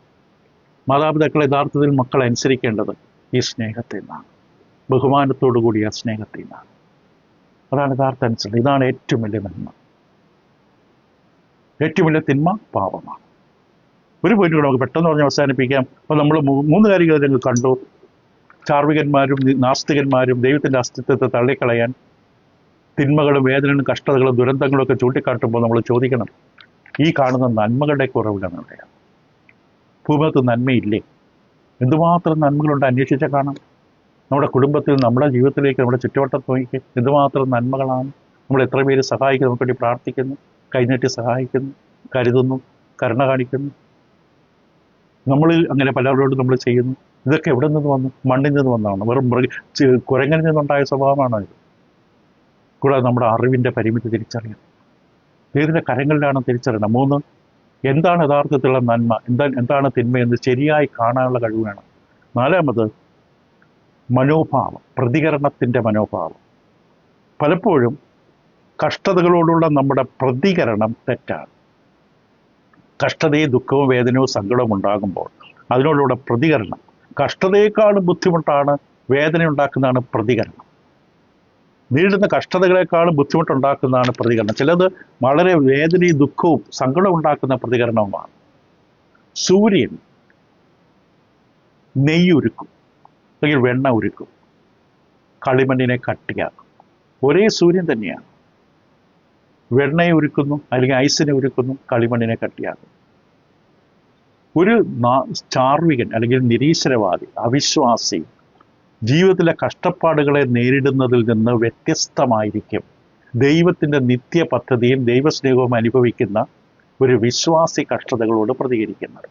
മാതാപിതാക്കൾ യഥാർത്ഥത്തിൽ മക്കളെ അനുസരിക്കേണ്ടത് ഈ സ്നേഹത്തിൽ നിന്നാണ്, ബഹുമാനത്തോടു കൂടിയ സ്നേഹത്തിൽ നിന്നാണ്. അതാണ് യഥാർത്ഥ അനുസരണം. ഇതാണ് ഏറ്റവും വലിയ നന്മ. ഏറ്റവും വലിയ തിന്മ പാപമാണ്. ഒരു പോയിന്റ് കൂടെ നമുക്ക് പെട്ടെന്ന് പറഞ്ഞ് അവസാനിപ്പിക്കാം. അപ്പോൾ നമ്മൾ 3 കാര്യങ്ങൾ ഞങ്ങൾ കണ്ടു. ചാർവികന്മാരും നാസ്തികന്മാരും ദൈവത്തിൻ്റെ അസ്തിത്വത്തെ തള്ളിക്കളയാൻ തിന്മകളും വേദനകളും കഷ്ടതകളും ദുരന്തങ്ങളും ഒക്കെ ചൂണ്ടിക്കാട്ടുമ്പോൾ നമ്മൾ ചോദിക്കണം, ഈ കാണുന്ന നന്മകളുടെ കുറവിലാണ് എവിടെയാണ്? ഭൂമികത്ത് നന്മയില്ലേ? എന്തുമാത്രം നന്മകളുണ്ട് അന്വേഷിച്ചാൽ കാണാം. നമ്മുടെ കുടുംബത്തിൽ, നമ്മുടെ ജീവിതത്തിലേക്ക്, നമ്മുടെ ചുറ്റുവട്ടത്ത് നോക്കി എന്തുമാത്രം നന്മകളാണ്. നമ്മൾ എത്ര പേര് സഹായിക്കുന്നു, നമുക്ക് വേണ്ടി പ്രാർത്ഥിക്കുന്നു, കൈനീട്ടി സഹായിക്കുന്നു, കരുതുന്നു, കരുണ കാണിക്കുന്നു. നമ്മളിൽ അങ്ങനെ പലരോടും നമ്മൾ ചെയ്യുന്നു. ഇതൊക്കെ എവിടെ നിന്ന് വന്നു? മണ്ണിൽ നിന്ന് വന്നതാണ്. വെറും കുരങ്ങളിൽ നിന്നുണ്ടായ സ്വഭാവമാണ് ഇത്. കൂടാതെ നമ്മുടെ അറിവിൻ്റെ പരിമിതി തിരിച്ചറിയണം. ദൈവത്തിൻ്റെ കരങ്ങളിലാണ് തിരിച്ചറിയണം. 3, എന്താണ് യഥാർത്ഥത്തിലുള്ള നന്മ, എന്താണ് തിന്മയെന്ന് ശരിയായി കാണാനുള്ള കഴിവ് വേണം. 4-മത് മനോഭാവം, പ്രതികരണത്തിൻ്റെ മനോഭാവം. പലപ്പോഴും കഷ്ടതകളോടുള്ള നമ്മുടെ പ്രതികരണം തെറ്റാണ്. കഷ്ടതയും ദുഃഖവും വേദനയും സങ്കടവും ഉണ്ടാകുമ്പോൾ അതിനോടുള്ള പ്രതികരണം, കഷ്ടതയേക്കാളും ബുദ്ധിമുട്ടാണ് വേദന ഉണ്ടാക്കുന്നതാണ് പ്രതികരണം. നേരിടുന്ന കഷ്ടതകളെക്കാളും ബുദ്ധിമുട്ടുണ്ടാക്കുന്നതാണ് പ്രതികരണം. ചിലത് വളരെ വേദനയും ദുഃഖവും സങ്കടവും ഉണ്ടാക്കുന്ന പ്രതികരണവുമാണ്. സൂര്യൻ നെയ്യുരുക്കും, അല്ലെങ്കിൽ വെണ്ണ ഉരുക്കും, കളിമണ്ണിനെ കട്ടിയാക്കും. ഒരേ സൂര്യൻ തന്നെയാണ്. വെണ്ണയെ ഉരുക്കുന്നു, അല്ലെങ്കിൽ ഐസിനെ ഉരുക്കുന്നു, കളിമണ്ണിനെ കട്ടിയാക്കും. ഒരു ചാർവികൻ അല്ലെങ്കിൽ നിരീശ്വരവാദി, അവിശ്വാസി ജീവിതത്തിലെ കഷ്ടപ്പാടുകളെ നേരിടുന്നതിൽ നിന്ന് വ്യത്യസ്തമായിരിക്കും ദൈവത്തിൻ്റെ നിത്യ പദ്ധതിയും ദൈവസ്നേഹവും അനുഭവിക്കുന്ന ഒരു വിശ്വാസി കഷ്ടതകളോട് പ്രതികരിക്കുന്നത്.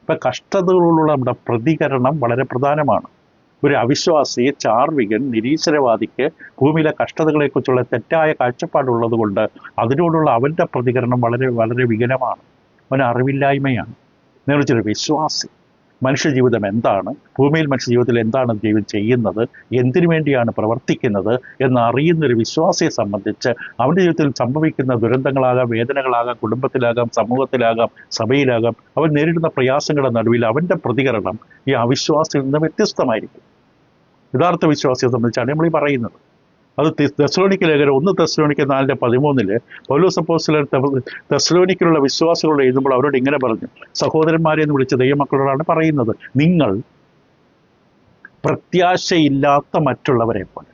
ഇപ്പം കഷ്ടതകളോടുള്ള നമ്മുടെ പ്രതികരണം വളരെ പ്രധാനമാണ്. ഒരു അവിശ്വാസി, ചാർവികൻ, നിരീശ്വരവാദിക്ക് ഭൂമിയിലെ കഷ്ടതകളെക്കുറിച്ചുള്ള തെറ്റായ കാഴ്ചപ്പാടുള്ളത് കൊണ്ട് അതിനോടുള്ള അവൻ്റെ പ്രതികരണം വളരെ വളരെ വികലമാണ്. അവന് അറിവില്ലായ്മയാണ്. നേരിച്ചൊരു വിശ്വാസി മനുഷ്യജീവിതം എന്താണ്, ഭൂമിയിൽ മനുഷ്യജീവിതത്തിൽ എന്താണ് ദൈവം ചെയ്യുന്നത്, എന്തിനു വേണ്ടിയാണ് പ്രവർത്തിക്കുന്നത് എന്നറിയുന്നൊരു വിശ്വാസിയെ സംബന്ധിച്ച് അവൻ്റെ ജീവിതത്തിൽ സംഭവിക്കുന്ന ദുരന്തങ്ങളാകാം, വേദനകളാകാം, കുടുംബത്തിലാകാം, സമൂഹത്തിലാകാം, സഭയിലാകാം, അവൻ നേരിടുന്ന പ്രയാസങ്ങളുടെ നടുവിൽ അവൻ്റെ പ്രതികരണം ഈ അവിശ്വാസിയിൽ നിന്ന് വ്യത്യസ്തമായിരിക്കും. യഥാർത്ഥ വിശ്വാസിയെ സംബന്ധിച്ചാണ് നമ്മൾ ഈ പറയുന്നത്. അത് തെസ്സലോനിക്ക ലേഖനം 1 തെസ്സലോനിക്ക 4:13 പൗലോസ് അപ്പോസ്തലൻ തെസ്സലോനിക്കയിലുള്ള വിശ്വാസികളോട് എഴുതുമ്പോൾ അവരോട് ഇങ്ങനെ പറഞ്ഞു, സഹോദരന്മാരെ എന്ന് വിളിച്ച ദൈവമക്കളോടാണ് പറയുന്നത്, നിങ്ങൾ പ്രത്യാശയില്ലാത്ത മറ്റുള്ളവരെ പോലെ.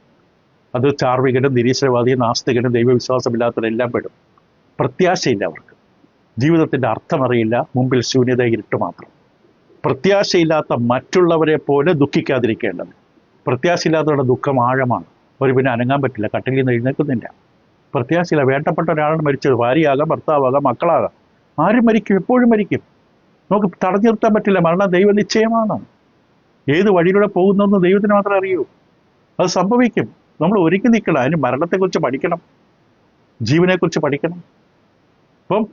അത് ചാർവികനും നിരീശ്വരവാദിയും നാസ്തികനും ദൈവവിശ്വാസമില്ലാത്തവരെല്ലാം പെടും. പ്രത്യാശയില്ല അവർക്ക്. ജീവിതത്തിൻ്റെ അർത്ഥമറിയില്ല, മുമ്പിൽ ശൂന്യത, ഇരുട്ട് മാത്രം. പ്രത്യാശയില്ലാത്ത മറ്റുള്ളവരെ പോലെ ദുഃഖിക്കാതിരിക്കേണ്ടത്. പ്രത്യാശയില്ലാത്തവരുടെ ദുഃഖം ആഴമാണ്. ഒരു പിന്നെ അനങ്ങാൻ പറ്റില്ല, കട്ടിലിൽ നിന്ന് എഴുന്നേൽക്കുന്നില്ല. പ്രത്യാശയില്ല. വേണ്ടപ്പെട്ട ഒരാളാണ് മരിച്ചത്, ഭാര്യയാകാം, ഭർത്താവാകാം, മക്കളാകാം. ആരും മരിക്കും, എപ്പോഴും മരിക്കും. നമുക്ക് തടഞ്ഞു നിർത്താൻ പറ്റില്ല. മരണം ദൈവനിശ്ചയമാണ്. ഏത് വഴിയിലൂടെ പോകുന്നതെന്ന് ദൈവത്തിന് മാത്രമേ അറിയൂ. അത് സംഭവിക്കും. നമ്മൾ ഒരുക്കി നിൽക്കണം. അതിന് മരണത്തെക്കുറിച്ച് പഠിക്കണം, ജീവനെക്കുറിച്ച് പഠിക്കണം. അപ്പം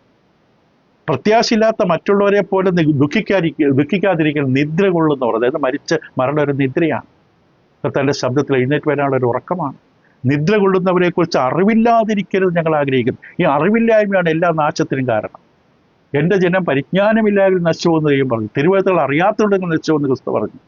പ്രത്യാശയില്ലാത്ത മറ്റുള്ളവരെ പോലെ ദുഃഖിക്കാതിരിക്കണം. നിദ്ര കൊള്ളുന്നവർ, അതായത് മരണം ഒരു നിദ്രയാണ്. തന്റെ ശബ്ദത്തിൽ എഴുന്നേറ്റ് വരാനുള്ള ഒരു ഉറക്കമാണ്. നിദ്ര കൊള്ളുന്നവരെ കുറിച്ച് അറിവില്ലാതിരിക്കരുത് ഞങ്ങൾ ആഗ്രഹിക്കുന്നു. ഈ അറിവില്ലായ്മയാണ് എല്ലാ നാശത്തിനും കാരണം. എൻ്റെ ജനം പരിജ്ഞാനമില്ലാതെ നശിച്ചുവെന്ന് ദൈവം പറഞ്ഞു. തിരുവഴുത്തുകൾ അറിയാത്തവരുടെ നശിച്ചുവെന്ന് ക്രിസ്തു പറഞ്ഞു.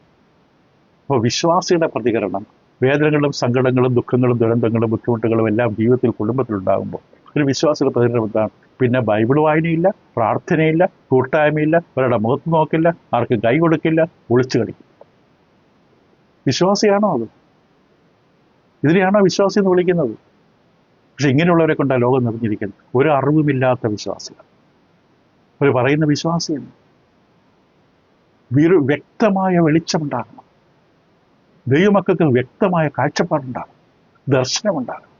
അപ്പോൾ വിശ്വാസിയുടെ പ്രതികരണം വേദനകളും സങ്കടങ്ങളും ദുഃഖങ്ങളും ദുരന്തങ്ങളും ബുദ്ധിമുട്ടുകളും എല്ലാം ജീവിതത്തിൽ കുടുംബത്തിലുണ്ടാകുമ്പോൾ ഒരു വിശ്വാസിയുടെ പ്രതികരണം എന്താണ്? പിന്നെ ബൈബിൾ വായനയില്ല, പ്രാർത്ഥനയില്ല, കൂട്ടായ്മയില്ല, അവരുടെ മുഖത്ത് നോക്കില്ല, ആർക്കും കൈ കൊടുക്കില്ല, ഒളിച്ചു കളിക്കും. വിശ്വാസിയാണോ അത്? ഇതിനെയാണോ വിശ്വാസി എന്ന് വിളിക്കുന്നത്? പക്ഷെ ഇങ്ങനെയുള്ളവരെ കൊണ്ടാണ് ലോകം നിറഞ്ഞിരിക്കുന്നത്. ഒരു അറിവുമില്ലാത്ത വിശ്വാസികൾ. അവർ പറയുന്ന വിശ്വാസിയാണ്. വ്യക്തമായ വെളിച്ചമുണ്ടാകണം. ദൈവമക്കൾക്ക് വ്യക്തമായ കാഴ്ചപ്പാടുണ്ടാകും, ദർശനമുണ്ടാകും.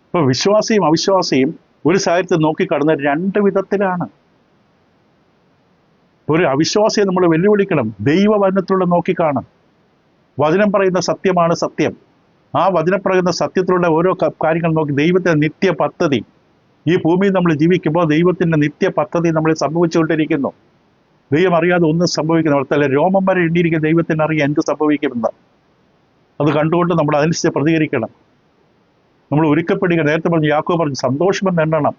ഇപ്പൊ വിശ്വാസിയും അവിശ്വാസിയും ഒരു സാഹചര്യത്തിൽ നോക്കിക്കടന്ന രണ്ട് വിധത്തിലാണ്. ഒരു അവിശ്വാസിയെ നമ്മൾ വെല്ലുവിളിക്കണം. ദൈവവചനത്തിലൂടെ നോക്കിക്കാണും. വചനം പറയുന്ന സത്യമാണ് സത്യം. ആ വചനം പറയുന്ന സത്യത്തിലൂടെ ഓരോ കാര്യങ്ങൾ നോക്കി ദൈവത്തിന്റെ നിത്യ പദ്ധതി ഈ ഭൂമിയിൽ നമ്മൾ ജീവിക്കുമ്പോൾ ദൈവത്തിന്റെ നിത്യ പദ്ധതി നമ്മൾ സംഭവിച്ചുകൊണ്ടിരിക്കുന്നു. ദൈവം അറിയാതെ ഒന്നും സംഭവിക്കുന്നു. അവിടുത്തെ രോമം വരെ എണ്ണിയിരിക്കുന്ന ദൈവത്തിന് അറിയാം എന്ത് സംഭവിക്കുമെന്ന്. അത് കണ്ടുകൊണ്ട് നമ്മൾ അതനുസരിച്ച് പ്രതികരിക്കണം. നമ്മൾ ഒരുക്കപ്പെടുക. നേരത്തെ പറഞ്ഞു, യാക്കോബ് പറഞ്ഞു, സന്തോഷമെന്ന് എണ്ണണം.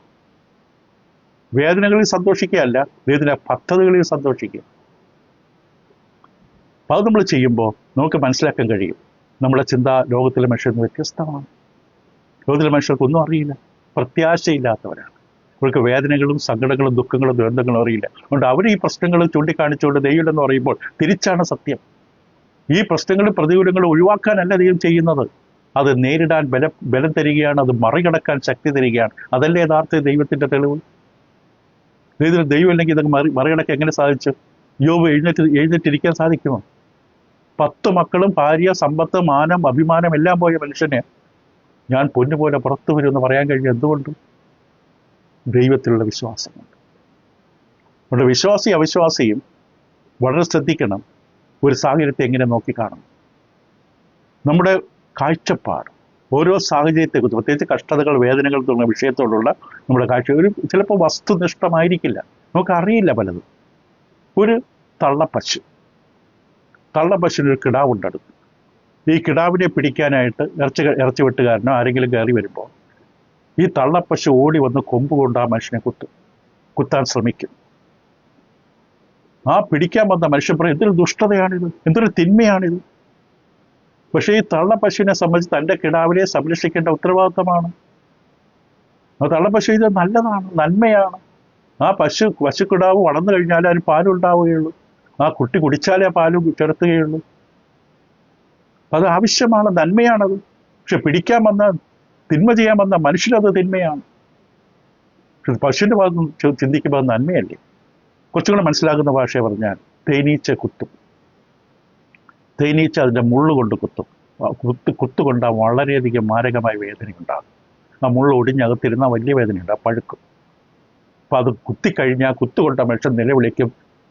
വേദനകളിൽ സന്തോഷിക്കുകയല്ല, ദൈവത്തിന്റെ പദ്ധതികളിൽ സന്തോഷിക്കുക. അപ്പം അത് നമ്മൾ ചെയ്യുമ്പോൾ നമുക്ക് മനസ്സിലാക്കാൻ കഴിയും നമ്മുടെ ചിന്ത ലോകത്തിലെ മനുഷ്യർക്ക് വ്യത്യസ്തമാണ്. ലോകത്തിലെ മനുഷ്യർക്കൊന്നും അറിയില്ല, പ്രത്യാശയില്ലാത്തവരാണ്. അവർക്ക് വേദനകളും സങ്കടങ്ങളും ദുഃഖങ്ങളും ദുരന്തങ്ങളും അറിയില്ല. അതുകൊണ്ട് അവർ ഈ പ്രശ്നങ്ങൾ ചൂണ്ടിക്കാണിച്ചുകൊണ്ട് ദൈവം എന്ന് പറയുമ്പോൾ തിരിച്ചാണ് സത്യം. ഈ പ്രശ്നങ്ങളും പ്രതികൂലങ്ങളും ഒഴിവാക്കാനല്ല ദൈവം ചെയ്യുന്നത്, അത് നേരിടാൻ ബലം തരികയാണ്, അത് മറികടക്കാൻ ശക്തി തരികയാണ്. അതല്ലേ യഥാർത്ഥ ദൈവത്തിന്റെ തെളിവ്. ദൈവം അല്ലെങ്കിൽ ഇതൊക്കെ മറികടക്കാൻ എങ്ങനെ സാധിച്ചു? യോബ് എഴുന്നേറ്റിരിക്കാൻ സാധിക്കുമോ? 10 മക്കളും ഭാര്യ, സമ്പത്ത്, മാനം, അഭിമാനം എല്ലാം പോയ മനുഷ്യനെ ഞാൻ പൊന്നുപോലെ പുറത്തു വരുമെന്ന് പറയാൻ കഴിഞ്ഞു. എന്തുകൊണ്ട്? ദൈവത്തിലുള്ള വിശ്വാസമുണ്ട്. അതുകൊണ്ട് വിശ്വാസി അവിശ്വാസിയും വളരെ ശ്രദ്ധിക്കണം ഒരു സാഹചര്യത്തെ എങ്ങനെ നോക്കിക്കാണണം. നമ്മുടെ കാഴ്ചപ്പാട് ഓരോ സാഹചര്യത്തെക്കുറിച്ച്, പ്രത്യേകിച്ച് കഷ്ടതകൾ, വേദനകൾ തുടങ്ങിയ വിഷയത്തോടുള്ള നമ്മുടെ കാഴ്ച ചിലപ്പോൾ വസ്തുനിഷ്ഠമായിരിക്കില്ല. നമുക്കറിയില്ല പലതും. ഒരു തള്ളപ്പശുവിനൊരു കിടാവുണ്ടെടുത്ത്. ഈ കിടാവിനെ പിടിക്കാനായിട്ട് ഇറച്ചി വെട്ടുകാരനോ ആരെങ്കിലും കയറി വരുമ്പോൾ ഈ തള്ളപ്പശു ഓടി വന്ന് കൊമ്പ് കൊണ്ട് ആ മനുഷ്യനെ കുത്താൻ ശ്രമിക്കും. ആ പിടിക്കാൻ വന്ന മനുഷ്യൻ പറയും, എന്തൊരു ദുഷ്ടതയാണിത്, എന്തൊരു തിന്മയാണിത്. പക്ഷേ ഈ തള്ളപ്പശുവിനെ സംബന്ധിച്ച് തൻ്റെ കിടാവിനെ സംരക്ഷിക്കേണ്ട ഉത്തരവാദിത്തമാണ്. ആ തള്ളപ്പശു ഇത് നല്ലതാണ്, നന്മയാണ്. ആ പശുക്കിടാവ് വളർന്നു കഴിഞ്ഞാലേ അതിന് പാലുണ്ടാവുകയുള്ളൂ. ആ കുട്ടി കുടിച്ചാലേ ആ പാല് ചേർത്തുകയുള്ളൂ. അത് ആവശ്യമാണ്, നന്മയാണത്. പക്ഷെ പിടിക്കാൻ വന്ന, തിന്മ ചെയ്യാൻ വന്ന മനുഷ്യനത് തിന്മയാണ്. പശുവിൻ്റെ ഭാഗത്ത് ചിന്തിക്കുമ്പോൾ അത് നന്മയല്ലേ? കുറച്ചുകൂടെ മനസ്സിലാക്കുന്ന ഭാഷയെ പറഞ്ഞാൽ തേനീച്ച കുത്തും. തേനീച്ച അതിൻ്റെ മുള്ളു കൊണ്ട് കുത്തും. കുത്തുകൊണ്ടാൽ വളരെയധികം മാരകമായ വേദനയുണ്ടാകും. ആ മുള്ള ഒടിഞ്ഞകത്തിരുന്നാൽ വലിയ വേദനയുണ്ട്, ആ പഴുക്കും. അപ്പം അത് കുത്തിക്കഴിഞ്ഞാൽ കുത്തുകൊണ്ട മനുഷ്യൻ നിലവിളിക്കും,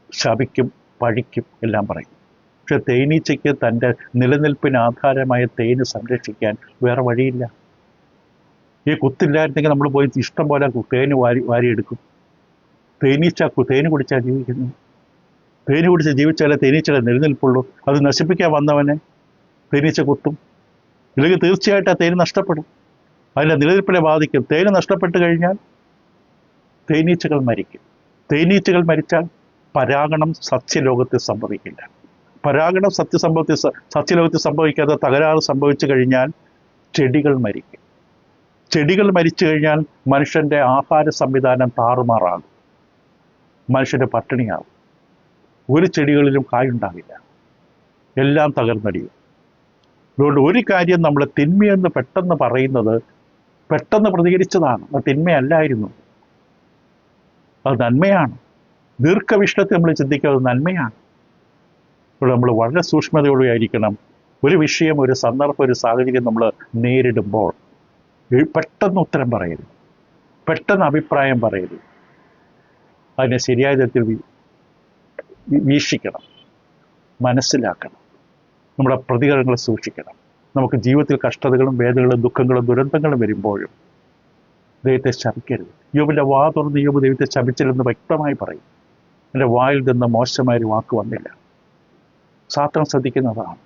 ശപിക്കും, പഴിക്കും, എല്ലാം പറയും. പക്ഷെ തേനീച്ചയ്ക്ക് തൻ്റെ നിലനിൽപ്പിന് ആധാരമായ തേന് സംരക്ഷിക്കാൻ വേറെ വഴിയില്ല. ഈ കുത്തില്ലായിരുന്നെങ്കിൽ നമ്മൾ പോയി ഇഷ്ടം പോലെ തേന് വാരിയെടുക്കും. തേന് കുടിച്ചാൽ ജീവിക്കുന്നു. തേന് കുടിച്ച് ജീവിച്ചാലേ തേനീച്ചയുടെ നിലനിൽപ്പുള്ളൂ. അത് നശിപ്പിക്കാൻ വന്നവനെ തേനീച്ച കുത്തും. ഇല്ലെങ്കിൽ തീർച്ചയായിട്ടും ആ തേന് നഷ്ടപ്പെടും, അതിൻ്റെ നിലനിൽപ്പിനെ ബാധിക്കും. തേന് നഷ്ടപ്പെട്ട് കഴിഞ്ഞാൽ തേനീച്ചകൾ മരിക്കും. തേനീച്ചകൾ മരിച്ചാൽ പരാഗണം സസ്യലോകത്തിൽ സംഭവിക്കില്ല. പരാഗണം സസ്യലോകത്തിൽ സംഭവിക്കാതെ തകരാറ് സംഭവിച്ചു കഴിഞ്ഞാൽ ചെടികൾ മരിക്കും. ചെടികൾ മരിച്ചു കഴിഞ്ഞാൽ മനുഷ്യൻ്റെ ആഹാര സംവിധാനം താറുമാറാകും, മനുഷ്യൻ്റെ പട്ടിണിയാകും. ഒരു ചെടികളിലും കായുണ്ടാകില്ല, എല്ലാം തകർന്നടിയും. അതുകൊണ്ട് ഒരു കാര്യം നമ്മൾ തിന്മയെന്ന് പെട്ടെന്ന് പറയുന്നത് പെട്ടെന്ന് പ്രതികരിച്ചതാണ്, അത് തിന്മയല്ലായിരുന്നു, അത് നന്മയാണ്. ദീർഘവീക്ഷണത്തിൽ നമ്മൾ ചിന്തിക്കുന്നത് നന്മയാണ്. അപ്പോൾ നമ്മൾ വളരെ സൂക്ഷ്മതയോടെ ആയിരിക്കണം. ഒരു വിഷയം, ഒരു സന്ദർഭം, ഒരു സാഹചര്യം നമ്മൾ നേരിടുമ്പോൾ പെട്ടെന്ന് ഉത്തരം പറയരുത്, പെട്ടെന്ന് അഭിപ്രായം പറയരുത്. അതിനെ ശരിയായ തരത്തിൽ വീക്ഷിക്കണം, മനസ്സിലാക്കണം, നമ്മുടെ പ്രതികരണങ്ങൾ സൂക്ഷിക്കണം. നമുക്ക് ജീവിതത്തിൽ കഷ്ടതകളും വേദനകളും ദുഃഖങ്ങളും ദുരന്തങ്ങളും വരുമ്പോഴും ദൈവത്തെ ശപിക്കരുത്. യോബിൻ്റെ വാ തുറന്ന് യോബ് ദൈവത്തെ ശപിച്ചില്ലെന്ന് വ്യക്തമായി പറയും. എൻ്റെ വായിൽ നിന്ന് മോശമായൊരു വാക്ക് വന്നില്ല. സാത്താൻ ശ്രദ്ധിക്കുന്നതാണ്.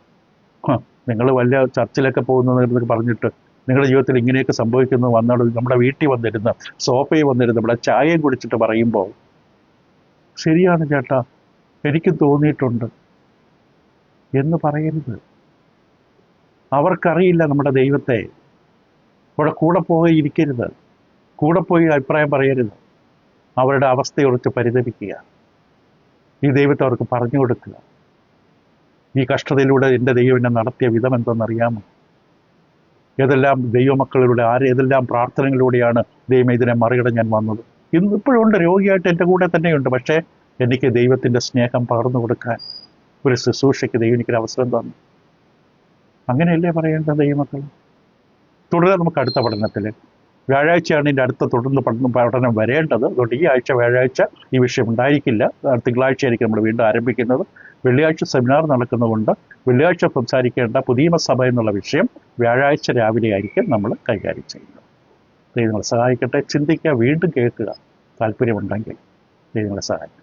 നിങ്ങൾ വല്ല ചർച്ചിലൊക്കെ പോകുന്നതെന്നൊക്കെ പറഞ്ഞിട്ട് നിങ്ങളുടെ ജീവിതത്തിൽ ഇങ്ങനെയൊക്കെ സംഭവിക്കുന്നത് വന്നാൽ നമ്മുടെ വീട്ടിൽ വന്നിരുന്ന് സോഫയിൽ വന്നിരുന്ന് നമ്മുടെ ചായയും കുടിച്ചിട്ട് പറയുമ്പോൾ ശരിയാണ് ചേട്ടാ എനിക്കും തോന്നിയിട്ടുണ്ട് എന്ന് പറയരുത്. അവർക്കറിയില്ല നമ്മുടെ ദൈവത്തെ. അവിടെ കൂടെ പോയി ഇരിക്കരുത്, കൂടെ പോയി അഭിപ്രായം പറയരുത്. അവരുടെ അവസ്ഥയോർത്ത് പരിതപിക്കുക. ഈ ദൈവത്തെ അവർക്ക് പറഞ്ഞു കൊടുക്കുക. ഈ കഷ്ടതയിലൂടെ എൻ്റെ ദൈവം എന്നെ നടത്തിയ വിധം എന്തെന്നറിയാമോ? ഏതെല്ലാം ദൈവമക്കളിലൂടെ ഏതെല്ലാം പ്രാർത്ഥനകളിലൂടെയാണ് ദൈവം ഇതിനെ മറികടന്ന് ഞാൻ വന്നത്. ഇന്നിപ്പോഴുണ്ട്, രോഗിയായിട്ട് എൻ്റെ കൂടെ തന്നെയുണ്ട്. പക്ഷേ എനിക്ക് ദൈവത്തിൻ്റെ സ്നേഹം പകർന്നു കൊടുക്കാൻ ഒരു ശുശ്രൂഷയ്ക്ക് ദൈവം എനിക്കൊരു അവസരം തന്നു. അങ്ങനെയല്ലേ പറയേണ്ട ദൈവമക്കൾ? തുടരെ നമുക്ക് അടുത്ത പഠനത്തിൽ വ്യാഴാഴ്ചയാണ് ഇതിൻ്റെ അടുത്ത തുടർന്ന് പഠനം വരേണ്ടത്. അതുകൊണ്ട് ഈ ആഴ്ച വ്യാഴാഴ്ച ഈ വിഷയം ഉണ്ടായിരിക്കില്ല. തിങ്കളാഴ്ചയായിരിക്കും നമ്മൾ വീണ്ടും ആരംഭിക്കുന്നത്. വെള്ളിയാഴ്ച സെമിനാർ നടക്കുന്നതുകൊണ്ട് വെള്ളിയാഴ്ച സംസാരിക്കേണ്ട പുതിയ സഭ എന്നുള്ള വിഷയം വ്യാഴാഴ്ച രാവിലെ ആയിരിക്കും നമ്മൾ കൈകാര്യം ചെയ്യുന്നത്. ദൈവങ്ങളെ സഹായിക്കട്ടെ. ചിന്തിക്കുക, വീണ്ടും കേൾക്കുക. താല്പര്യമുണ്ടെങ്കിൽ ദൈവങ്ങളെ സഹായിക്കും.